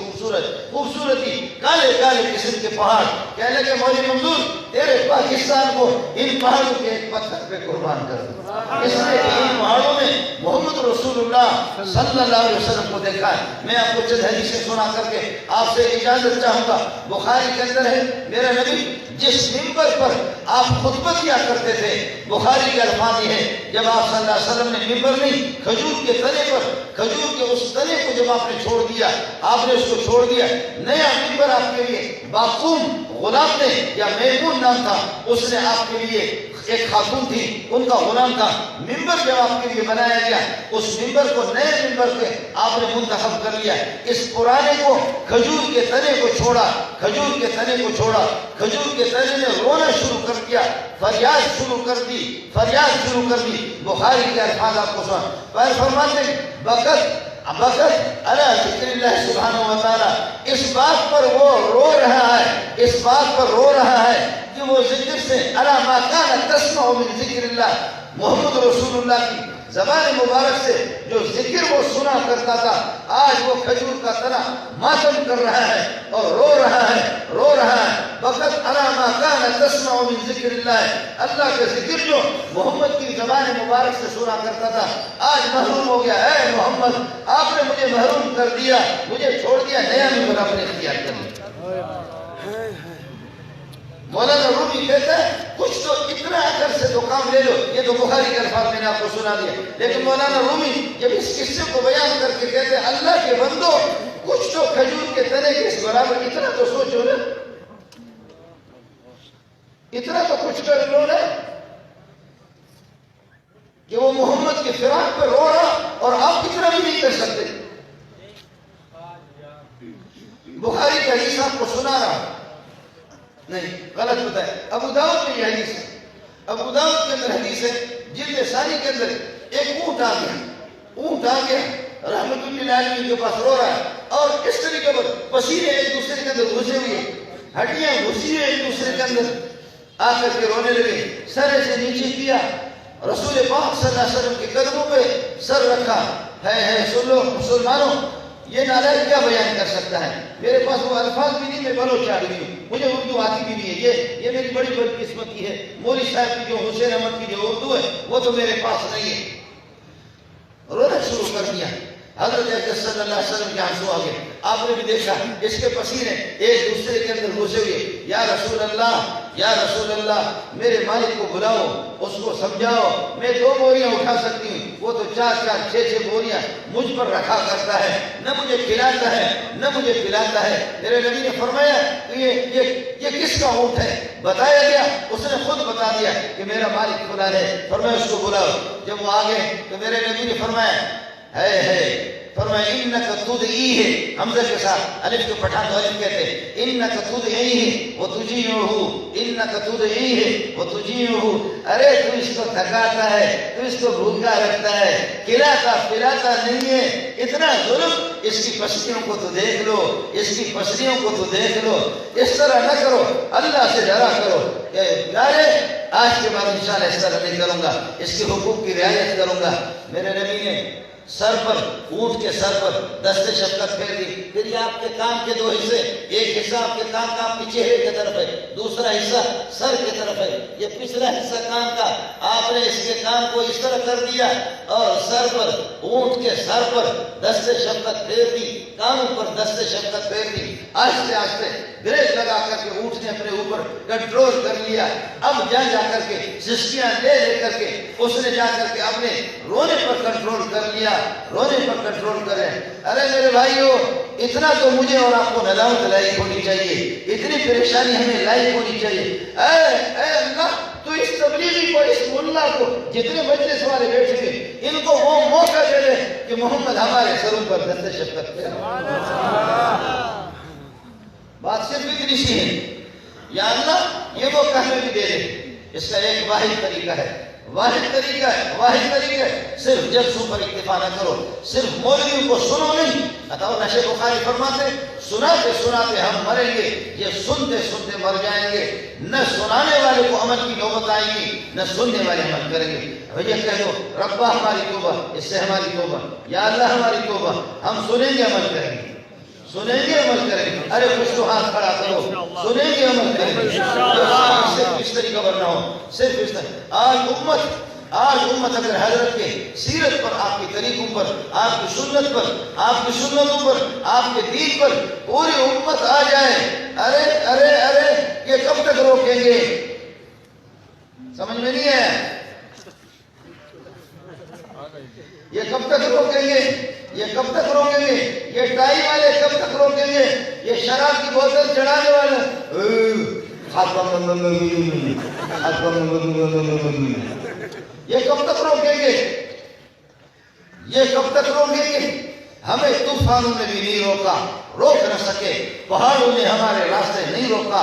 خوبصورتی، کالے قسم کے پہاڑ. کہنے لگے مولوی منظور تیرے پاکستان کو ان پہاڑوں کے ایک پتھر پہ قربان کر دو، اس لیے کہ ان پہاڑوں میں محمد رسول اللہ صلی اللہ علیہ وسلم کو دیکھا ہے. میں آپ کو چند حدیثیں سنا کر کے آپ سے اجازت چاہوں گا. بخاری کے اندر ہے، میرا نبی جس ممبر پر آپ خطبہ دیا کرتے تھے، بخاری کے الفاظ یہ ہے، جب آپ صلی اللہ علیہ وسلم نے ممبر نہیں، کھجور کے تنے پر، کھجور کے اس تنے کو جب آپ نے چھوڑ دیا، آپ نے اس کو چھوڑ دیا، نیا ممبر آپ کے لیے باقوم غلام نے، یا میمون نام تھا، اس نے آپ کے لیے ایک خاتون تھی، ان کا غلام تھا، ممبر جب آپ کے لیے بنایا گیا، اس ممبر کو نئے ممبر پہ آپ نے منتخب کر لیا. اس پرانے کو کھجور کے تنے کو چھوڑا، کھجور کے تنے کو چھوڑا، کھجور کے تنے نے رونا شروع کر دیا، فریاد شروع کر دی. بخاری کے الفاظ آپ کو سنا، پھر فرماتے ہیں بکت علی ذکر اللہ سبحانہ و تعالی. اس بات پر وہ رو رہا ہے کہ وہ ذکر سے علی ما کان تسمع من ذکر اللہ، محمد رسول اللہ کی زبان مبارک سے جو ذکر وہ سنا کرتا تھا، آج وہ کھجور کا تنا ماتم کر رہا ہے اور رو رہا ہے. بقت علی ما کان تسمع من ذکر اللہ، اللہ کا ذکر جو محمد کی زبان مبارک سے سنا کرتا تھا آج محروم ہو گیا. اے محمد آپ نے مجھے محروم کر دیا، مجھے چھوڑ دیا، نیا ممبر آپ نے اختیار کر لیا. مولانا رومی کہتا ہے کچھ تو اتنا اگر سے تو کام لے لو. یہ تو بخاری کے الفاظ میں نے آپ کو سنا دیا. لیکن مولانا رومی جب اس قصے کو بیان کر کے کہتے ہیں اللہ کے بندو کچھ تو کھجور کے تنے کے اس برابر اتنا تو سوچو نا, اتنا تو کچھ کر لو نا کہ وہ محمد کی فراق پر رو رہا اور آپ اتنا بھی نہیں کر سکتے. بخاری کا حدیث آپ کو سنا رہا نہیں, غلط بتایا. ابو داؤد میں یہ حدیث ہے. ابو داؤد کے اندر حدیث ہے جلد ثانی کے اندر ایک اونٹ آ گیا رحمت اللہ علیہ کے پاس رو رہا ہے اور اس طریقے پر پسینے ایک دوسرے کے اندر گھسے ہوئے, ہڈیاں گھسی ہوئی ایک دوسرے کے اندر, آ کر کے رونے لگے. سر سے نیچے کیا, رسول پاک صلی اللہ علیہ وسلم کے قدموں پہ سر رکھا. ہے سن لو مسلمانوں, یہ نالائق کیا بیان کر سکتا ہے؟ میرے پاس وہ الفاظ بھی نہیں, میں بلوچ آدمی ہوں, مجھے اردو آتی بھی نہیں ہے. یہ میری بڑی بدقسمتی ہے. مولوی صاحب کی جو حسین احمد کی جو اردو ہے وہ تو میرے پاس نہیں ہے. رونا شروع کر دیا. حضرت اکرم صلی اللہ علیہ وسلم کے آنسو آ گئے. آپ نے بھی دیکھا اس کے پسینے ایک دوسرے کے اندر گھسے ہوئے. یا رسول اللہ میرے مالک کو بلاؤ, اس کو سمجھاؤ, میں 2 بوریاں اٹھا سکتی ہوں, وہ تو 4 6 بوریاں مجھ پر رکھا کرتا ہے, نہ مجھے کھلاتا ہے. میرے نبی نے فرمایا یہ کس کا اونٹ ہے؟ بتایا گیا, اس نے خود بتا دیا کہ میرا مالک فلاں ہے. فرمایا اس کو بلاؤ. جب وہ آگے تو میرے نبی نے فرمایا فرمایا انکا تدعیہ, حمزہ کے ساتھ الف کے پٹھان تو الف کہتے ہیں, انکا تدعیہ وتجیعہ. ارے تو اس کو تھکاتا ہے, تو اس کو بھوکا رکھتا ہے, کھلاتا پلاتا نہیں ہے. اتنا ظلم, اس کی پسلیوں کو تو دیکھ لو, اس طرح نہ کرو, اللہ سے ڈرا کرو. ارے آج کے بعد انشاءاللہ اس طرح نہیں کروں گا, اس کے حقوق کی رعایت کروں گا. میرے نبی نے سر پر, اونٹ کے سر پر دست شفقت پھیر دی. پھر یہ آپ کے کام کے 2 حصے, ایک حصہ آپ کے کام کا آپ کے چہرے کی طرف ہے, دوسرا حصہ سر کی طرف ہے. یہ پچھلا حصہ کام کا آپ نے اس کے کام کو اس طرح کر دیا اور سر پر, اونٹ کے سر پر دست شفقت پھیر دی, کانوں پر دست شفقت پھیر دی. آہستہ بریک لگا کر کے اونٹ نے اپنے اوپر کنٹرول کر لیا. اب جا کر کے سسکیاں لے کر کے اس نے جا کر کے اپنے رونے پر کنٹرول کر لیا, کریں. ارے میرے بھائیو, اتنا تو مجھے اور آپ کو ندامت لائق ہونی چاہیے, اتنی پریشانی ہمیں لائق ہونی چاہیے. اے اللہ, تو اس تبلیغی کو, اس ملا کو, جتنے مجلس والے بیٹھے ہیں, ان کو وہ موقع دے دے کہ محمد ہمارے سروں پر دست شفقت کرے. بات صرف اتنی سی ہے, یا اللہ یہ موقع ہمیں بھی دے دے. اس کا ایک واحد طریقہ ہے, صرف جلسوں پر اکتفا نہ کرو, صرف مولویوں کو سنو نہیں. عطا نشہ بخاری فرماتے سناتے ہم مریں گے, یہ سنتے مر جائیں گے. نہ سنانے والے کو عمل کی نوبت آئے گی, نہ سننے والے عمل کریں گے. یہ کہہ دو ربا ہماری توبہ, اس سے ہماری توبہ, یا اللہ ہماری توبہ, ہم سنیں گے عمل کریں گے. ارے کچھ تو ہاتھ کھڑا کرو, سنیں گے عمل کریں گے. صرف اس طریقہ پر نہ ہو, صرف اس طرح. آج امت اگر حضرت کے سیرت پر, آپ کے طریقوں پر, آپ کی سنت پر, آپ کی سنتوں پر, آپ کے دین پر پوری امت آ جائے, ارے یہ کب تک روکیں گے؟ سمجھ میں نہیں ہے. یہ کب تک روکیں گے؟ یہ ٹائی والے کب تک روکیں گے؟ یہ شراب کی بوتل چڑھانے والے یہ کب تک روکیں گے؟ ہمیں طوفانوں نے بھی نہیں روکا, روک نہ سکے. پہاڑوں نے ہمارے راستے نہیں روکا,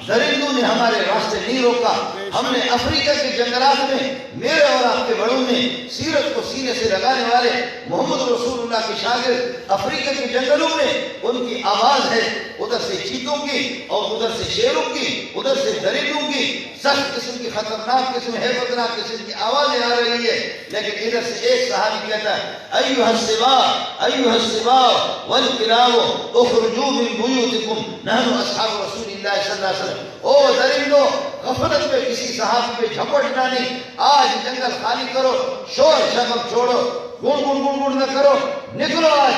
درندوں نے ہمارے راستے نہیں روکا. ہم نے افریقہ کے جنگلات میں, میرے اور آپ کے بڑوں نے, سیرت کو سینے سے لگانے والے محمد رسول اللہ کے شاگرد افریقہ کے جنگلوں میں, ان کی آواز ہے ادھر سے چیتوں کی اور ادھر سے شیروں کی, ادھر سے درندوں کی, سخت قسم کی, خطرناک قسم, ہیبتناک قسم کی آوازیں آ رہی ہے. لیکن ادھر سے ایک صحابی کہتا ہے ایھا السباع والکلاب اخرجوا من بیوتکم نحن اصحاب رسول اللہ صلی اللہ علیہ وسلم. او درندو, غفلت میں کسی صحابی پہ جھپٹنا نہیں. آج جنگل خالی کرو, شور شغب چھوڑو, گڑ نہ کرو, نکلو آج.